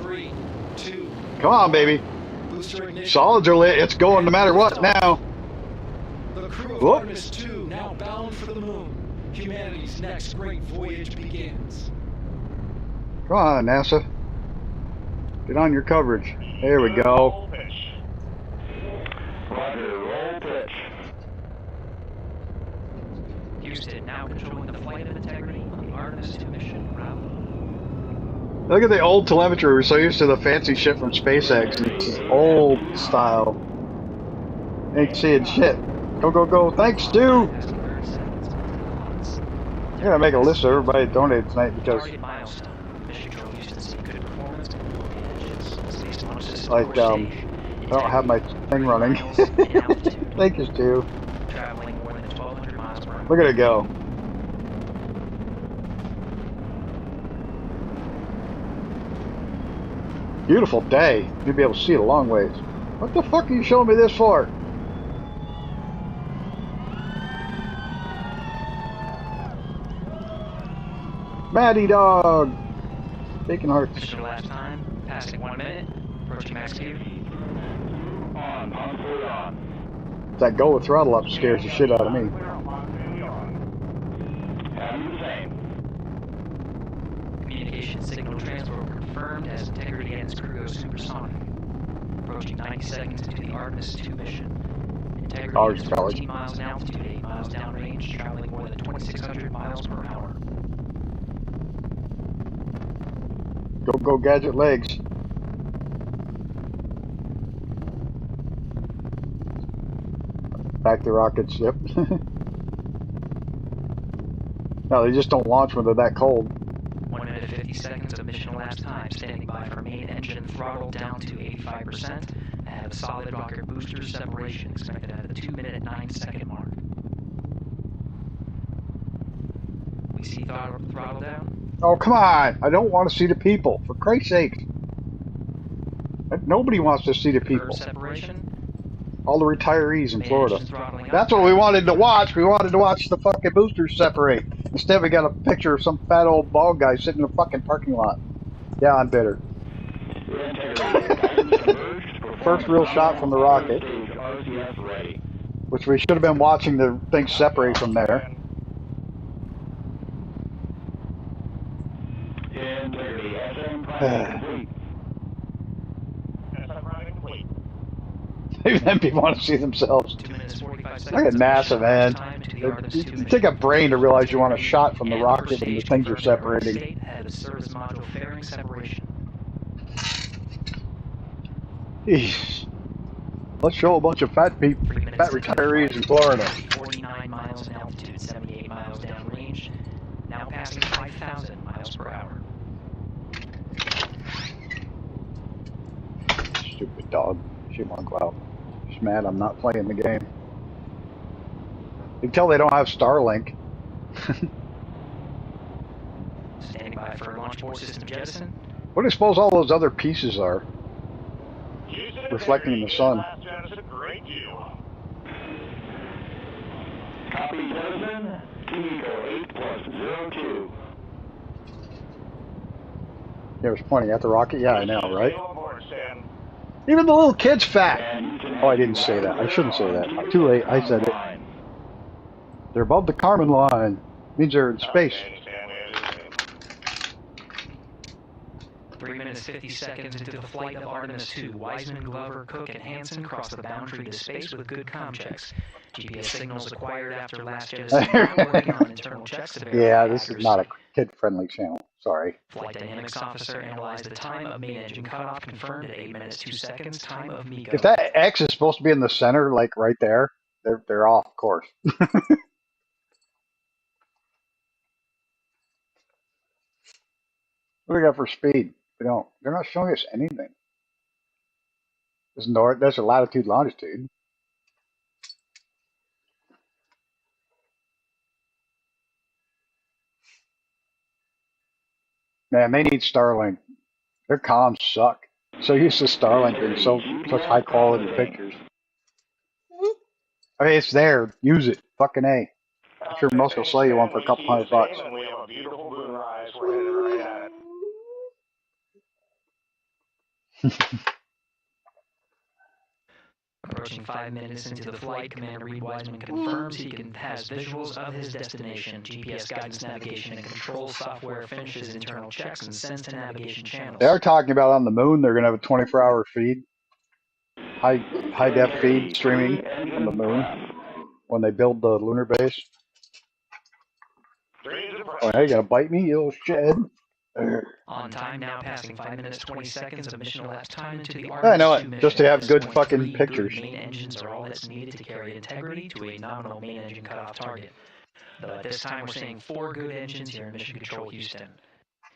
3, 2. Come on, baby. Solids are lit. It's going no matter what now. The crew of Artemis 2 now bound for the moon. Humanity's next great voyage begins. Come on, NASA. Get on your coverage. There we go. Roger, roll pitch. Houston, now controlling the flight of integrity on the Artemis 2 mission. Bravo. Look at the old telemetry. We're so used to the fancy shit from SpaceX. It's just old style. Ain't seeing shit. Go, go, go. Thanks, Stu. I'm gonna make a list of everybody that donated tonight because, like, I don't have my thing running. Thank you, Stu. Look at it go. Beautiful day. You'll be able to see it a long ways. What the fuck are you showing me this for? Maddie dog. Bacon hearts. Mission last time, passing 1 minute, approaching max speed. On fully on. That go with throttle up scares the shit out of me. Having the same. Communication signal transport confirmed as integrity and its crew go supersonic. Approaching 90 seconds into the Artemis 2 mission. Integrity is 14 miles in altitude, 8 miles downrange, traveling more than 2,600 miles per hour. Go, go, gadget legs. Back to rockets, yep. No, they just don't launch when they're that cold. 1 minute 50 seconds of mission elapsed time, standing by for main engine throttle down to 85%, and have a solid rocket booster separation expected at the 2 minute 9 second mark. We see throttle down. Oh, come on! I don't want to see the people, for Christ's sake. Nobody wants to see the people. All the retirees in Florida. That's what we wanted to watch. We wanted to watch the fucking boosters separate. Instead, we got a picture of some fat old bald guy sitting in a fucking parking lot. Yeah, I'm bitter. First real shot from the rocket, which we should have been watching the thing separate from there. Maybe then people want to see themselves. Look at NASA, man. You take a brain to realize you want a shot from the rocket and the things are separating. Jeez. Let's show a bunch of fat people, fat retirees in Florida. 49 miles in altitude, 78 miles downrange, now passing 5,000 miles per hour. Stupid dog. She won't go out. She's mad I'm not playing the game. You can tell they don't have Starlink. Standing by for launch board system jettison. What do you suppose all those other pieces are? Reflecting in the sun. Copy, jettison. Eco 8+02. Yeah, was pointing at the rocket? Yeah, I know, right? Even the little kid's fat. Oh, I didn't say that. I shouldn't say that. Too late. I said it. They're above the Kármán line. Means they're in space. 3 minutes 50 seconds into the flight of Artemis 2, Wiseman, Glover, Cook, and Hansen crossed the boundary to space with good comm checks. GPS signals acquired after last jettison are working on internal checks to verify Yeah, this accuracy. is not a kid-friendly channel. Sorry. Flight dynamics officer analyzed the time of main engine cutoff, confirmed at 8 minutes 2 seconds, time of MECO. If that X is supposed to be in the center, like right there, they're off course. What do we got for speed? We don't. They're not showing us anything. There's north. There's a latitude, longitude. Man, they need Starlink. Their comms suck. So used to Starlink being such high quality pictures. I mean, it's there. Use it. Fucking A. I'm sure Musk will sell you one for a couple $100. We have a beautiful moonrise. We're headed right at it. Approaching 5 minutes into the flight, Commander Reed Wiseman confirms he has visuals of his destination. GPS guidance, navigation, and control software finishes internal checks and sends to navigation channels. They are talking about on the moon they're going to have a 24-hour feed. high def feed streaming from the moon when they build the lunar base. Oh, now you gonna bite me, you little shithead? On time now, passing 5 minutes 20 seconds of mission elapsed time into the I know Artemis it, 2 mission. just to have At this good point, fucking 3 pictures. good main engines are all that's needed to carry integrity to a nominal main engine cutoff target. Though at this time we're seeing 4 good engines here in Mission Control Houston.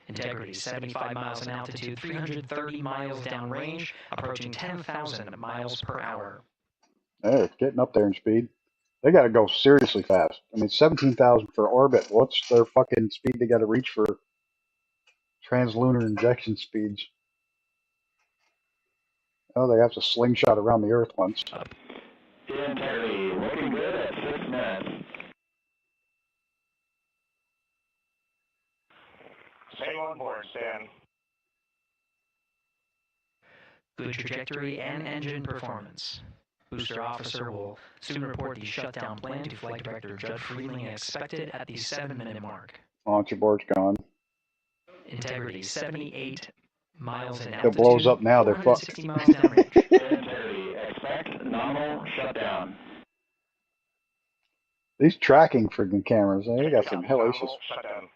Integrity 75 miles in altitude, 330 miles downrange, approaching 10,000 miles per hour. Hey, it's getting up there in speed. They gotta go seriously fast. I mean, 17,000 for orbit. What's their fucking speed they gotta reach for translunar injection speeds? Oh, they have to slingshot around the Earth once. Integrity, looking good at 6 minutes. Stay on board, Stan. Good trajectory and engine performance. Booster officer will soon report the shutdown plan to Flight Director Judd Freeling, expected at the 7-minute mark. Launcher board's gone. Integrity 78 miles in If altitude. it blows up now, they're fucked. 460 miles downrange. Integrity, expect nominal shutdown. These tracking friggin' cameras, they got some hellacious. Shutdown.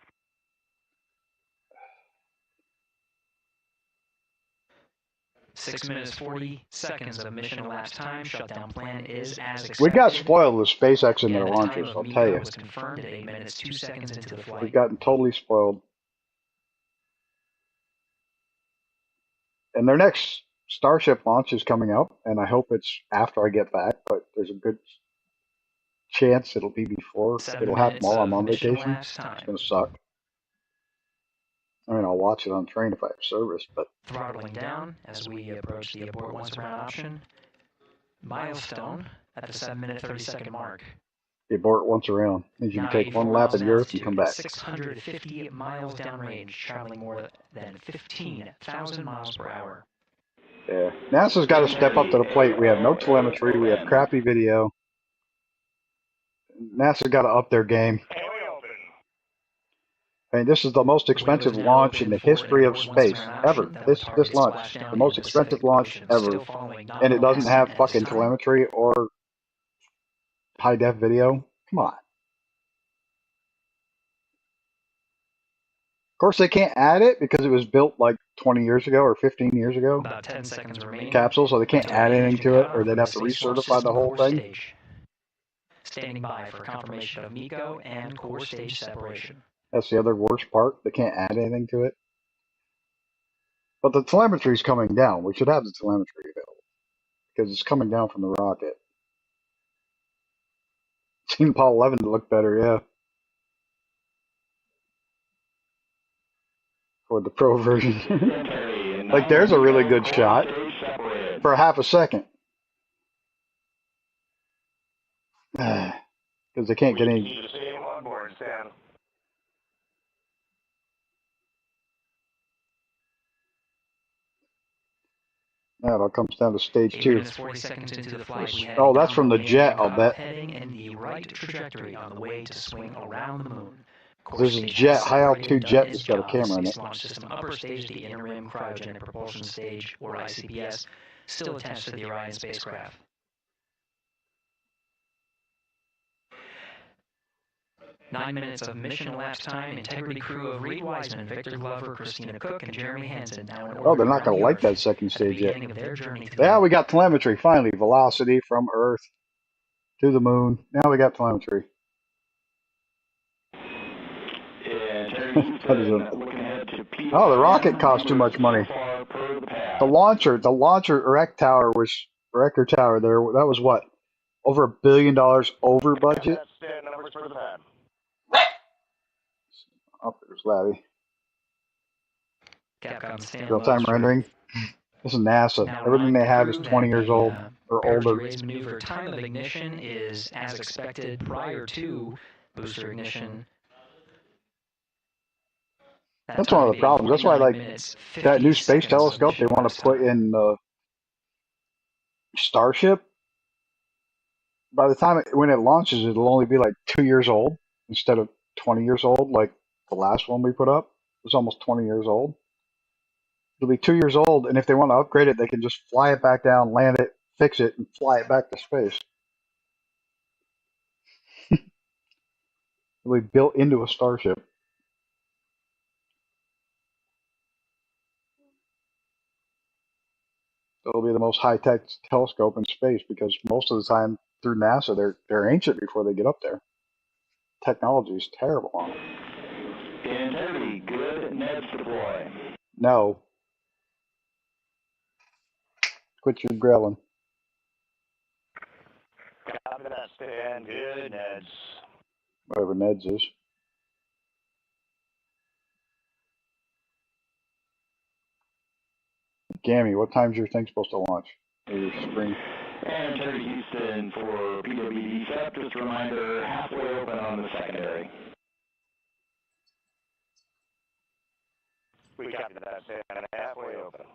Six minutes 40 seconds of mission elapsed time. Shutdown plan is as expected. We got spoiled with SpaceX and their And the time launchers, of I'll tell MECO you. was confirmed at 8 minutes 2 seconds into the flight. We've gotten totally spoiled. And their next Starship launch is coming up, and I hope it's after I get back, but there's a good chance it'll be before. 7 It'll happen minutes while I'm of on mission vacation. elapsed time. It's gonna suck. I mean, I'll watch it on train if I have service, but Throttling down as we approach the abort once around option. Milestone at the 7-minute 30-second mark. the abort once around. Means you can Now take 84 one lap miles of in the Earth and altitude, come back. 650 miles downrange, traveling more than 15,000 miles per hour. Yeah. NASA's got to step up to the plate. We have no telemetry. We have crappy video. NASA got to up their game. I mean, this is the most expensive launch in the history of space ever. This launch, the most expensive launch ever, and it doesn't have fucking telemetry or high def video. Come on. Of course, they can't add it because it was built like 20 years ago or 15 years ago. About 10 seconds remaining. Capsule, so they can't add anything to it, or they'd have to recertify the whole thing. Standing by for confirmation of MECO and core stage separation. That's the other worst part. They can't add anything to it. But the telemetry is coming down. We should have the telemetry available because it's coming down from the rocket. Seen Apollo 11 to look better, yeah. For the pro version. Like, there's a really good shot for half a second. Because they can't get any. Yeah, it all comes down to stage 2. 40 seconds into the flight, Oh, that's from the jet, I'll bet. Heading in the right trajectory on the way to swing around the moon. There's a jet, high altitude jet that's got a camera in it. Launch system upper stage, the inner rim cryogenic propulsion stage, or ICPS, still attached to the Orion spacecraft. Nine minutes of mission elapsed time. Integrity crew of Reed Wiseman, Victor Glover, Christina Cook, and Jeremy Hansen now in orbit. Oh, they're not going to like that second stage yet. Yeah, we got telemetry finally. Velocity from Earth to the moon. Now we got telemetry. Oh, the rocket cost too much money. The launcher Erect Tower there. That was what? Over $1 billion over budget. Oh, there's Labby. Real-time rendering. This is NASA. Now, everything they have is 20 years old or older. Raise maneuver time of ignition is as expected prior to booster ignition. That's one of the problems. That's why, like, that new space telescope they want to put in Starship, by the time when it launches, it'll only be like 2 years old instead of 20 years old, like the last one we put up. It was almost 20 years old. It'll be 2 years old, and if they want to upgrade it, they can just fly it back down, land it, fix it and fly it back to space. We built into a starship. It'll be the most high-tech telescope in space because most of the time through NASA, they're ancient before they get up there. Technology is terrible on it. Integrity, good. Neds deploy. No. Quit your grilling. Copy that, stand good, Neds. Whatever Ned's is. Gammy, what time's your thing supposed to launch? Or your screen? And Integrity Houston for PWD SEP, just a reminder, halfway open on the secondary. We copy that, stand halfway open.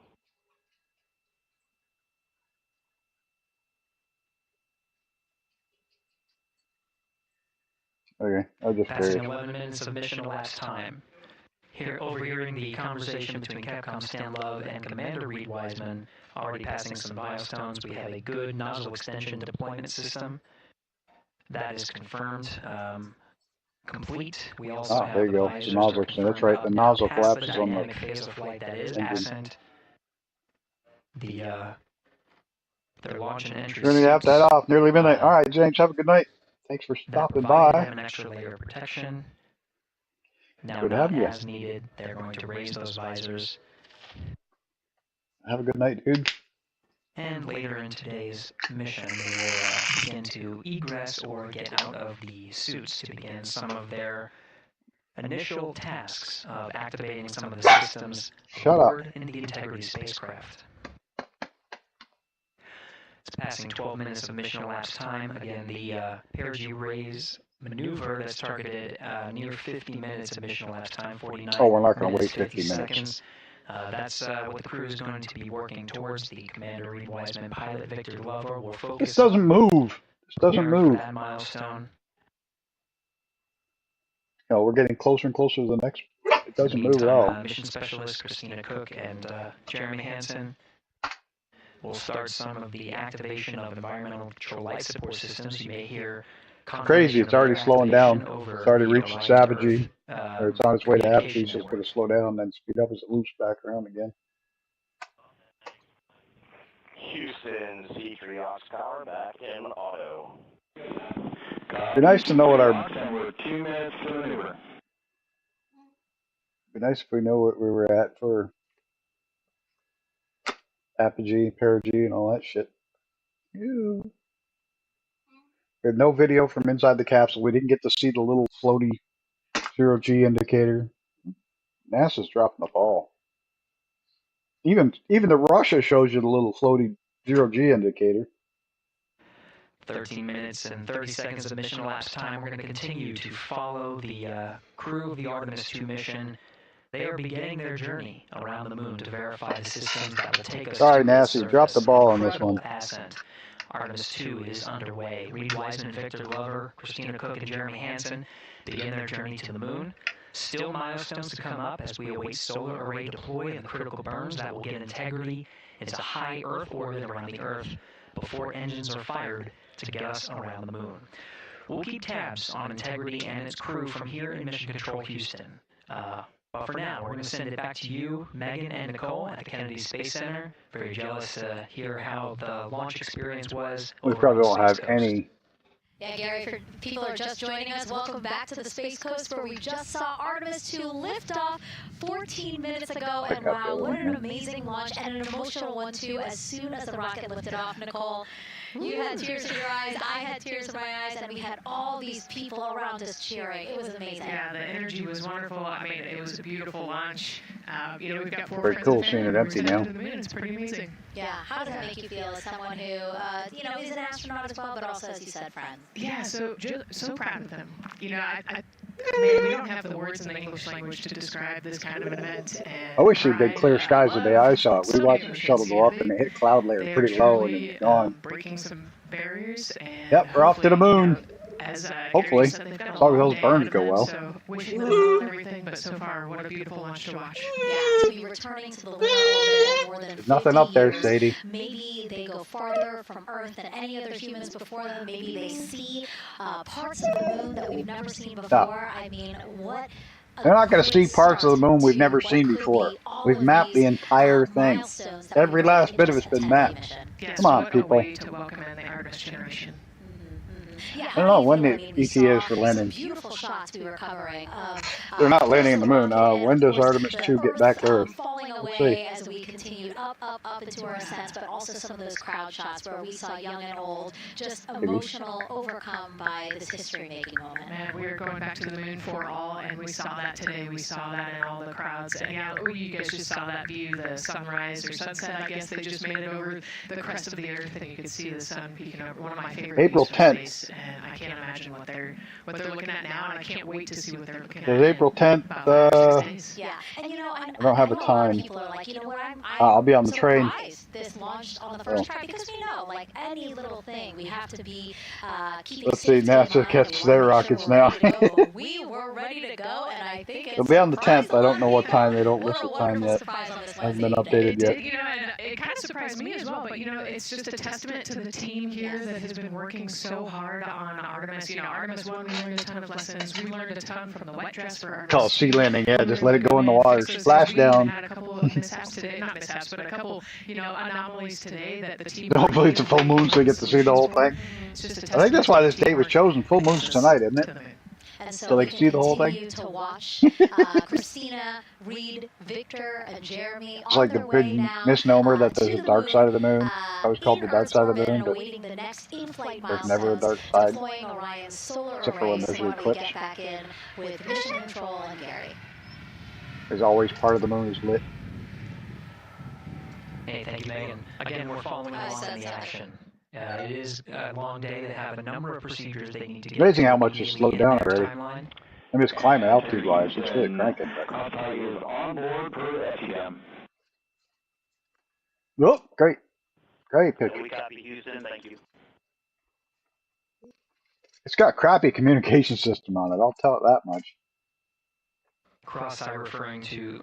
Okay, I just Passing curious. 11 minutes of mission elapsed time. Here, overhearing the conversation between Capcom Stan Love and Commander Reed Wiseman, already passing some milestones. We have a good nozzle extension deployment system. That is confirmed. Complete. We also have There you the go. visors The nozzle are extension. That's confirmed right. The up nozzle now past the collapses on the dynamic phase of flight. That is engine. ascent. Their launch and entry We're going to have that off. Nearly midnight. All right, James, have a good night. Thanks for stopping by. Them an extra layer of protection. Now, Good not having you. as needed, they're going to raise those visors. Have a good night, dude. And later in today's mission, they will begin to egress or get out of the suits to begin some of their initial tasks of activating some of the systems aboard in the Integrity spacecraft. It's passing 12 minutes of mission elapsed time. Again, the perigee raise maneuver that's targeted near 50 minutes of mission elapsed time, 49 Oh, we're not going to minutes, wait 50 seconds. minutes. That's what the crew is going to be working towards. The Commander Reed Wiseman, pilot Victor Glover will focus. This doesn't move. This doesn't move. That milestone. No, we're getting closer and closer to the next. It doesn't move at all. Mission specialist Christina Cook and Jeremy Hansen will start some of the activation of environmental control light support systems. You may hear Crazy, it's already slowing down. It's already reached Savagery, or it's on its way to Apogee, so it's going to slow down and then speed up as it loops back around again. Houston, C3 Ox Tower, back in auto. Be nice to know what our. And we're 2 minutes to maneuver. Be nice if we know what we were at for Apogee, perigee, and all that shit. Ew. We had no video from inside the capsule. We didn't get to see the little floaty 0G indicator. NASA's dropping the ball. Even the Russia shows you the little floaty 0G indicator. 13 minutes and 30 seconds of mission elapsed time. We're going to continue to follow the crew of the Artemis 2 mission. They are beginning their journey around the moon to verify the systems that will take us Sorry, to NASA, drop the ball on this one. Ascent. Artemis 2 is underway. Reed Wiseman, Victor Glover, Christina Cook, and Jeremy Hansen begin their journey to the moon. Still milestones to come up as we await solar array deploy and the critical burns that will get Integrity into high Earth orbit around the Earth before engines are fired to get us around the moon. We'll keep tabs on Integrity and its crew from here in Mission Control Houston. But for now, we're going to send it back to you, Megan and Nicole at the Kennedy Space Center. Very jealous to hear how the launch experience was. We probably don't have any. Yeah, Gary, for people who are just joining us, welcome back to the Space Coast where we just saw Artemis 2 lift off 14 minutes ago. And wow, what an amazing launch and an emotional one, too, as soon as the rocket lifted off. Nicole, you had tears in your eyes, I had tears in my eyes, and we had all these people around us cheering. It was amazing. Yeah, the energy was wonderful. I mean, it was a beautiful launch. You know, we've got 4 Very friends cool and seeing family it empty members now. to the moon. It's pretty amazing. Yeah, how does that make you feel as someone who, you know, is an astronaut as well, but also, as you said, friend? Yeah, so proud of them. You know, I mean, we don't have the words in the English language to describe this kind of an event. And I wish it did clear skies the day I saw it. We watched the shuttle go up and it hit cloud layer pretty low and then it's gone. Breaking some barriers. And yep, we're off to the moon. as Hopefully, Gary said, they've got as a long as long those day burns ahead of go them, well. so wishing them well and everything, but so far, what a beautiful launch to watch. Yeah, to be returning to the lunar orbit in more than 50 Nothing up there, years. Sadie. Maybe they go farther from Earth than any other humans before them. Maybe they see parts of the moon that we've never seen before. I mean, what They're not going to see parts of the moon we've never seen before. We've mapped the entire thing. Every last bit of it's been mapped. Yes, Come on, what people. a way to welcome in the Artemis generation. Yeah, I don't know when the ETA is for landing. beautiful shots we were covering. They're not landing in the moon. When does Artemis 2 get back to Earth? Falling We'll away see. as we continued up into our ascents, but also some of those crowd shots where we saw young and old, just emotional, overcome by this history-making moment. Man, we were going back to the moon for all, and we saw that today. We saw that in all the crowds. And yeah, you guys just saw that view, the sunrise or sunset. I guess they just made it over the crest of the Earth, and you could see the sun peeking over. One of my favorite April views from 10th. space, and I can't imagine what they're looking at now, and I can't wait to see what they're looking at. Is April 10th? Yeah, and you know, I don't have a time. people are like, you know what, I'll be on the train. This launched on the first try because we know, like any little thing, we have to be keeping. Let's see, NASA gets their rockets now. We were ready to go, and I think It'll be on the 10th. I don't know what time. They don't list the time yet. Hasn't been updated yet. You know, and it kind of surprised me as well, but you know, it's just a testament to the team here that has been working so hard on Artemis. You know, Artemis 1, we learned a ton of lessons. We learned a ton from the wet dress for Artemis. Call it sea landing, yeah. Just let it go in the water. Splash down. We had a couple of mishaps today, not mishaps, but a couple, you know, anomalies today that the team. Hopefully it's a full moon so you get to see the whole thing. I think that's why this date was chosen. Full moon's tonight, isn't it? And so they can see the whole thing. Continue to watch Christina, Reed, Victor, and Jeremy. It's like the big misnomer that there's a dark side of the moon. I was called the dark side of the moon, but there's never a dark side. Except for when there's an eclipse. Back in with Mission Control and Gary. There's always part of the moon is lit. Hey, thank you, Megan. Again, we're following along in the action. It is a long day. They have a number of procedures they need to get. It's amazing how much it's slowed down already. I mean, it's climbing altitude-wise. It's really cranking. Contact is on board per FTM. Oh, great. Great picture. We copy Houston, thank you. It's got crappy communication system on it. I'll tell it that much. Cross-eye referring to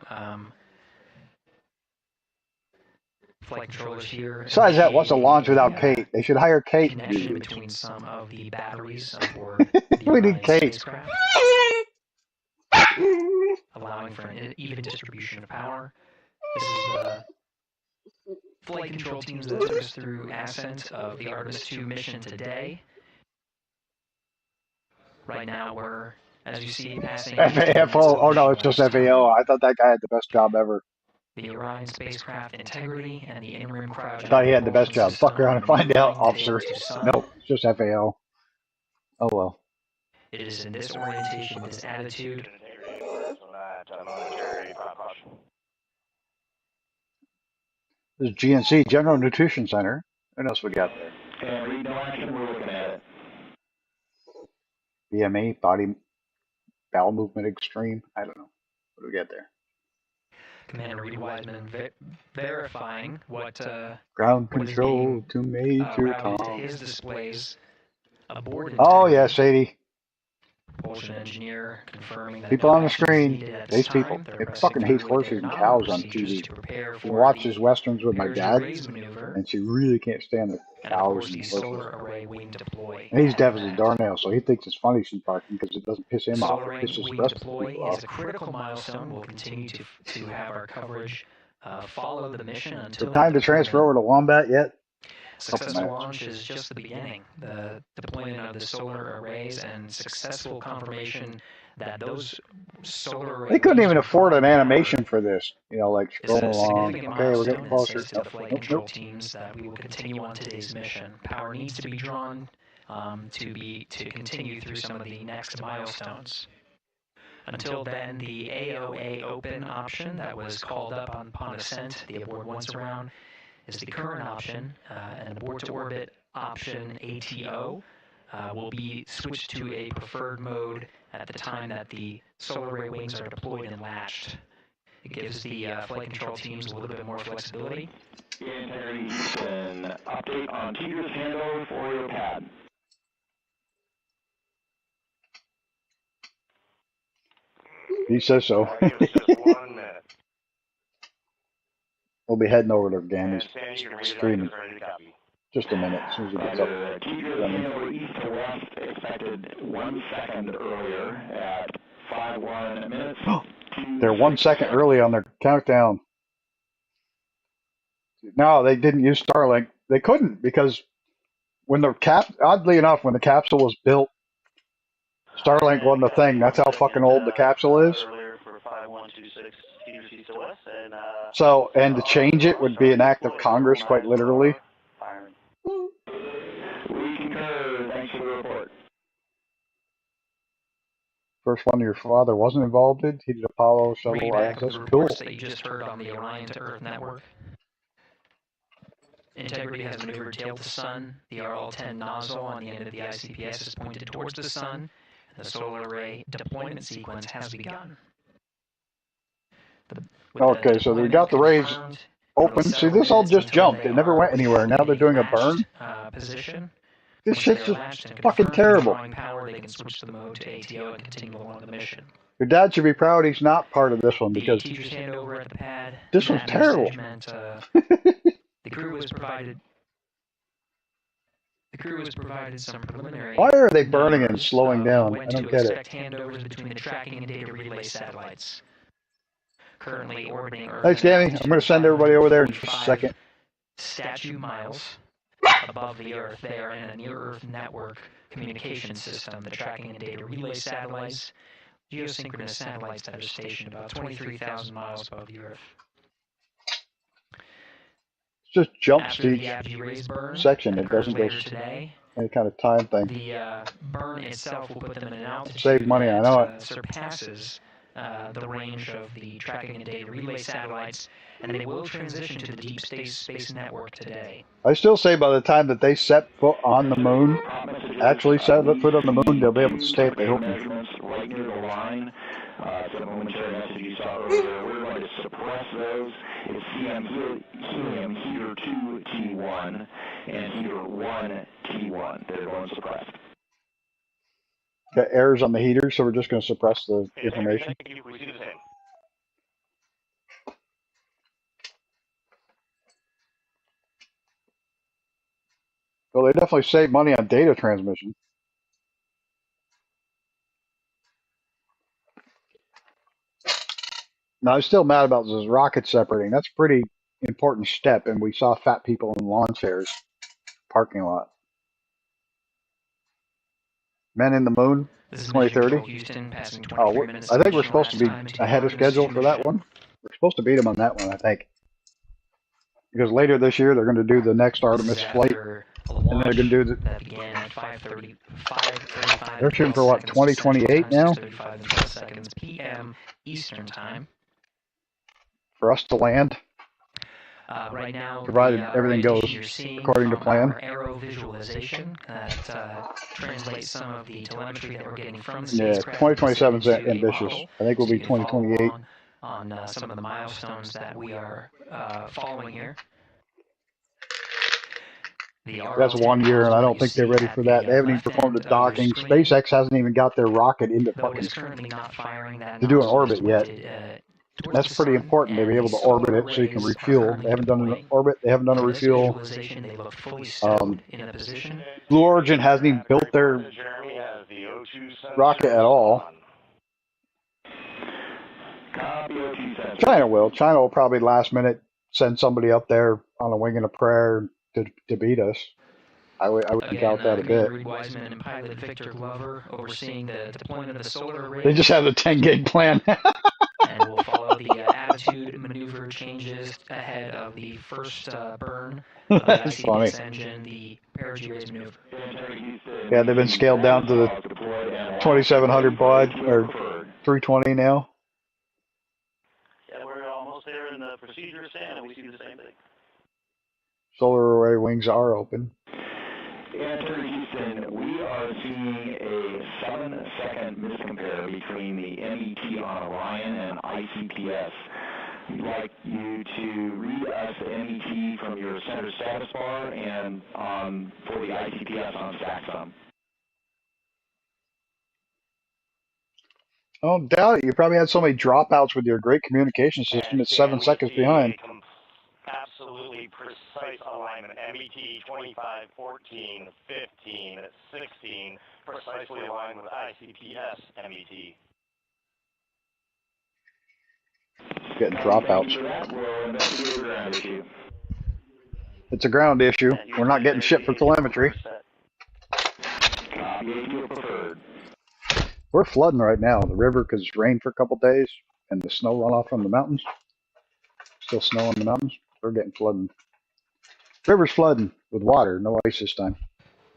flight controllers here. Besides that, what's a launch without Kate? They should hire Kate. Connection between some of the batteries aboard we need Kate. Spacecraft, allowing for an even distribution of power. This is the flight control teams that took us through ascent of the Artemis 2 mission today. Right now we're, as you see, passing... FAFO. Oh, no, it's just FAO. I thought that guy had the best job ever. The Orion spacecraft integrity and the in-rim cryogenic... I thought he had the best job. Fuck around and find out, officer. Nope, it's just FAO. Oh, well. It is in this orientation, this attitude... This is GNC, General Nutrition Center. What else we got there? And read no action, we're looking at it. BME, bowel movement extreme. I don't know. What do we got there? Commander Reed Wiseman verifying what ground control to Major Tom. To his displays aboard. Oh yeah, Sadie. Propulsion engineer confirming that people on the screen. These people. They fucking hate horses and cows on TV. She watches westerns with my dad, and she really can't stand the cows and horses. And he's deaf as a doornail, so he thinks it's funny she's barking because it doesn't piss him off. It pisses the rest of the people off. Is a critical milestone. We'll continue to have our coverage follow the mission until. The time to transfer over to Wombat yet? Successful launch is just the beginning. The deployment of the solar arrays and successful confirmation that those solar arrays... They couldn't even afford an animation for this. You know, like scrolling along. Okay, we're getting closer. To the flight control teams that we will continue on today's mission. Power needs to be drawn to continue through some of the next milestones. Until then, the AOA open option that was called up upon ascent, the aboard once around, is the current option, and the board to orbit option ATO will be switched to a preferred mode at the time that the solar array wings are deployed and latched. It gives the flight control teams a little bit more flexibility. Integrity Houston, update on Teeter's handover for your pad. He says so. Give us just 1 minute. We'll be heading over to Gammy's And Sandy, you can read it stream out, in it's ready to copy. just a minute, as soon as he gets up. Keep your over east to west, expected 1 second earlier at 5-1 minutes. They're 1 second early on their countdown. No, they didn't use Starlink. They couldn't because when the oddly enough, when the capsule was built, Starlink wasn't a thing. That's how fucking old the capsule is. Earlier for 5126, keep your east to west, and So, and to change it would be an act of Congress, quite literally. we concur. Thanks for the report. First one your father wasn't involved in. He did Apollo shuttle access. Cool. That you just heard on the Orion to Earth network. Integrity has maneuvered tail to sun. The RL-10 nozzle on the end of the ICPS is pointed towards the sun. The solar array deployment sequence has begun. Okay, so we got the rays open. See, this all just jumped. It never went anywhere. Now they're doing a burn. Position. This shit's just fucking terrible. Power, they can switch the mode to ATO and continue along the mission. Your dad should be proud he's not part of this one because Teachers hand over at the pad. this one's terrible. Meant, the crew was provided some preliminary. Why are they burning and slowing down? I don't get it. Handovers between the tracking and data relay satellites. Currently orbiting Earth. Thanks, Gammy. I'm going to send everybody over there in just a second. Statute miles above the Earth. They are in a near-Earth network communication system. The tracking and data relay satellites, geosynchronous satellites that are stationed about 23,000 miles above the Earth. It just jumps to each section. It doesn't go any kind of time thing. The burn itself will put them in an altitude Save money, I know it. Surpasses the range of the tracking and data relay satellites, and they will transition to the deep space network today. I still say by the time that they set foot on the moon, actually set foot on the moon, they'll be able to stay if they hope. Right near the line. The momentary message you saw earlier, we're going to suppress those. It's helium heater 2 T1 and heater 1 T1. They're going suppressed. Got errors on the heaters, so we're just going to suppress the information. Thank you. We see the same. Well, they definitely save money on data transmission. Now, I'm still mad about this rocket separating. That's a pretty important step, and we saw fat people in lawn chairs parking lot. Men in the Moon, 2030. Oh, I think we're supposed to be ahead of schedule for that one. We're supposed to beat them on that one, I think. Because later this year, they're going to do the next Artemis flight. And they're going to do the... They're shooting for what, 2028 now? PM Eastern Time. For us to land. Right now, provided everything goes according to plan. Aero visualization that translates some of the telemetry that we're getting from the Yeah, spacecraft. 2027 is ambitious. I think we'll be 2028. On some of the milestones that we are following here. That's 1 year, and I don't think they're ready for that. They haven't even performed a docking. SpaceX hasn't even got their rocket into fucking to do an orbit yet. That's pretty important to be able to orbit it so you can refuel. They haven't done an orbit. They haven't done a refuel. Blue Origin hasn't even built their rocket at all. China will. China will probably last minute send somebody up there on a wing and a prayer to beat us. I would doubt that a bit. Wiseman and pilot Victor Glover overseeing the deployment of the solar array. They just have a 10 gig plan. And we'll follow the attitude maneuver changes ahead of the first burn of the That's funny. Engine, the perigee raise maneuver. Yeah, they've been scaled down to the 2700 baud or 320 now. Yeah, we're almost there in the procedure stand, and we see the same thing. Solar array wings are open. Enter Houston, we are seeing a 7-second miscompare between the MET on Orion and ICPS. We'd like you to read us the MET from your center status bar and for the ICPS on StackSum. I don't doubt it. You probably had so many dropouts with your great communication system. It's 7 seconds behind. Absolutely precise alignment. MET 25, 14, 15, 16, precisely aligned with ICPS MET. Getting dropouts. It's a ground issue. We're not getting shit for telemetry. We're flooding right now. The river, because it's rained for a couple days, and the snow runoff from the mountains. Still snow on the mountains. We're getting flooding. River's flooding with water. No ice this time.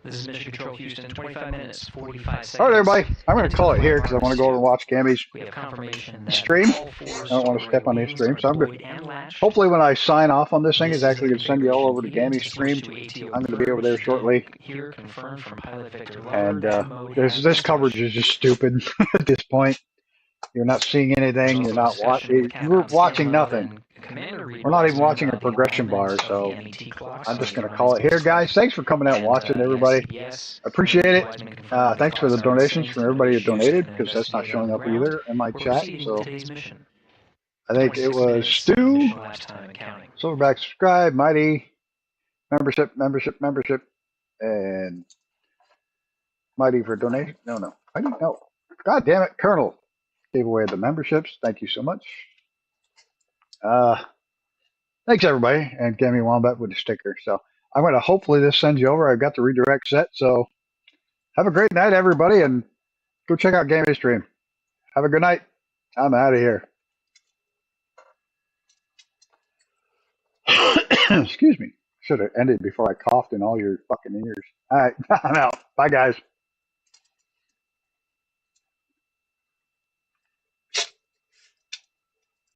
This is Mission Control Houston, 25 minutes, 45 seconds. All right, everybody. I'm going to call it here because I want to go over and watch Gammy's stream. I don't want to step on his stream, so I'm good. Hopefully, when I sign off on this thing, it's actually going to send you all over to Gammy's stream. I'm going to be over there shortly. And this coverage is just stupid at this point. You're not seeing anything. You're not watching. We're watching nothing. We're not even watching a progression bar, so I'm just going to call it here, guys. Thanks for coming out and watching, everybody. Appreciate it. Thanks for the donations from everybody who donated, because that's not showing up either in my chat. So I think it was Stu, Silverback Subscribe, Mighty, membership, and Mighty for donation. No. Mighty, no. God damn it, Colonel gave away the memberships. Thank you so much. Thanks, everybody, and Gammy Wombat with the sticker. So I'm going to hopefully this sends you over. I've got the redirect set. So have a great night, everybody, and go check out Gammy's stream. Have a good night. I'm out of here. Excuse me. Should have ended before I coughed in all your fucking ears. All right, I'm out. Bye, guys.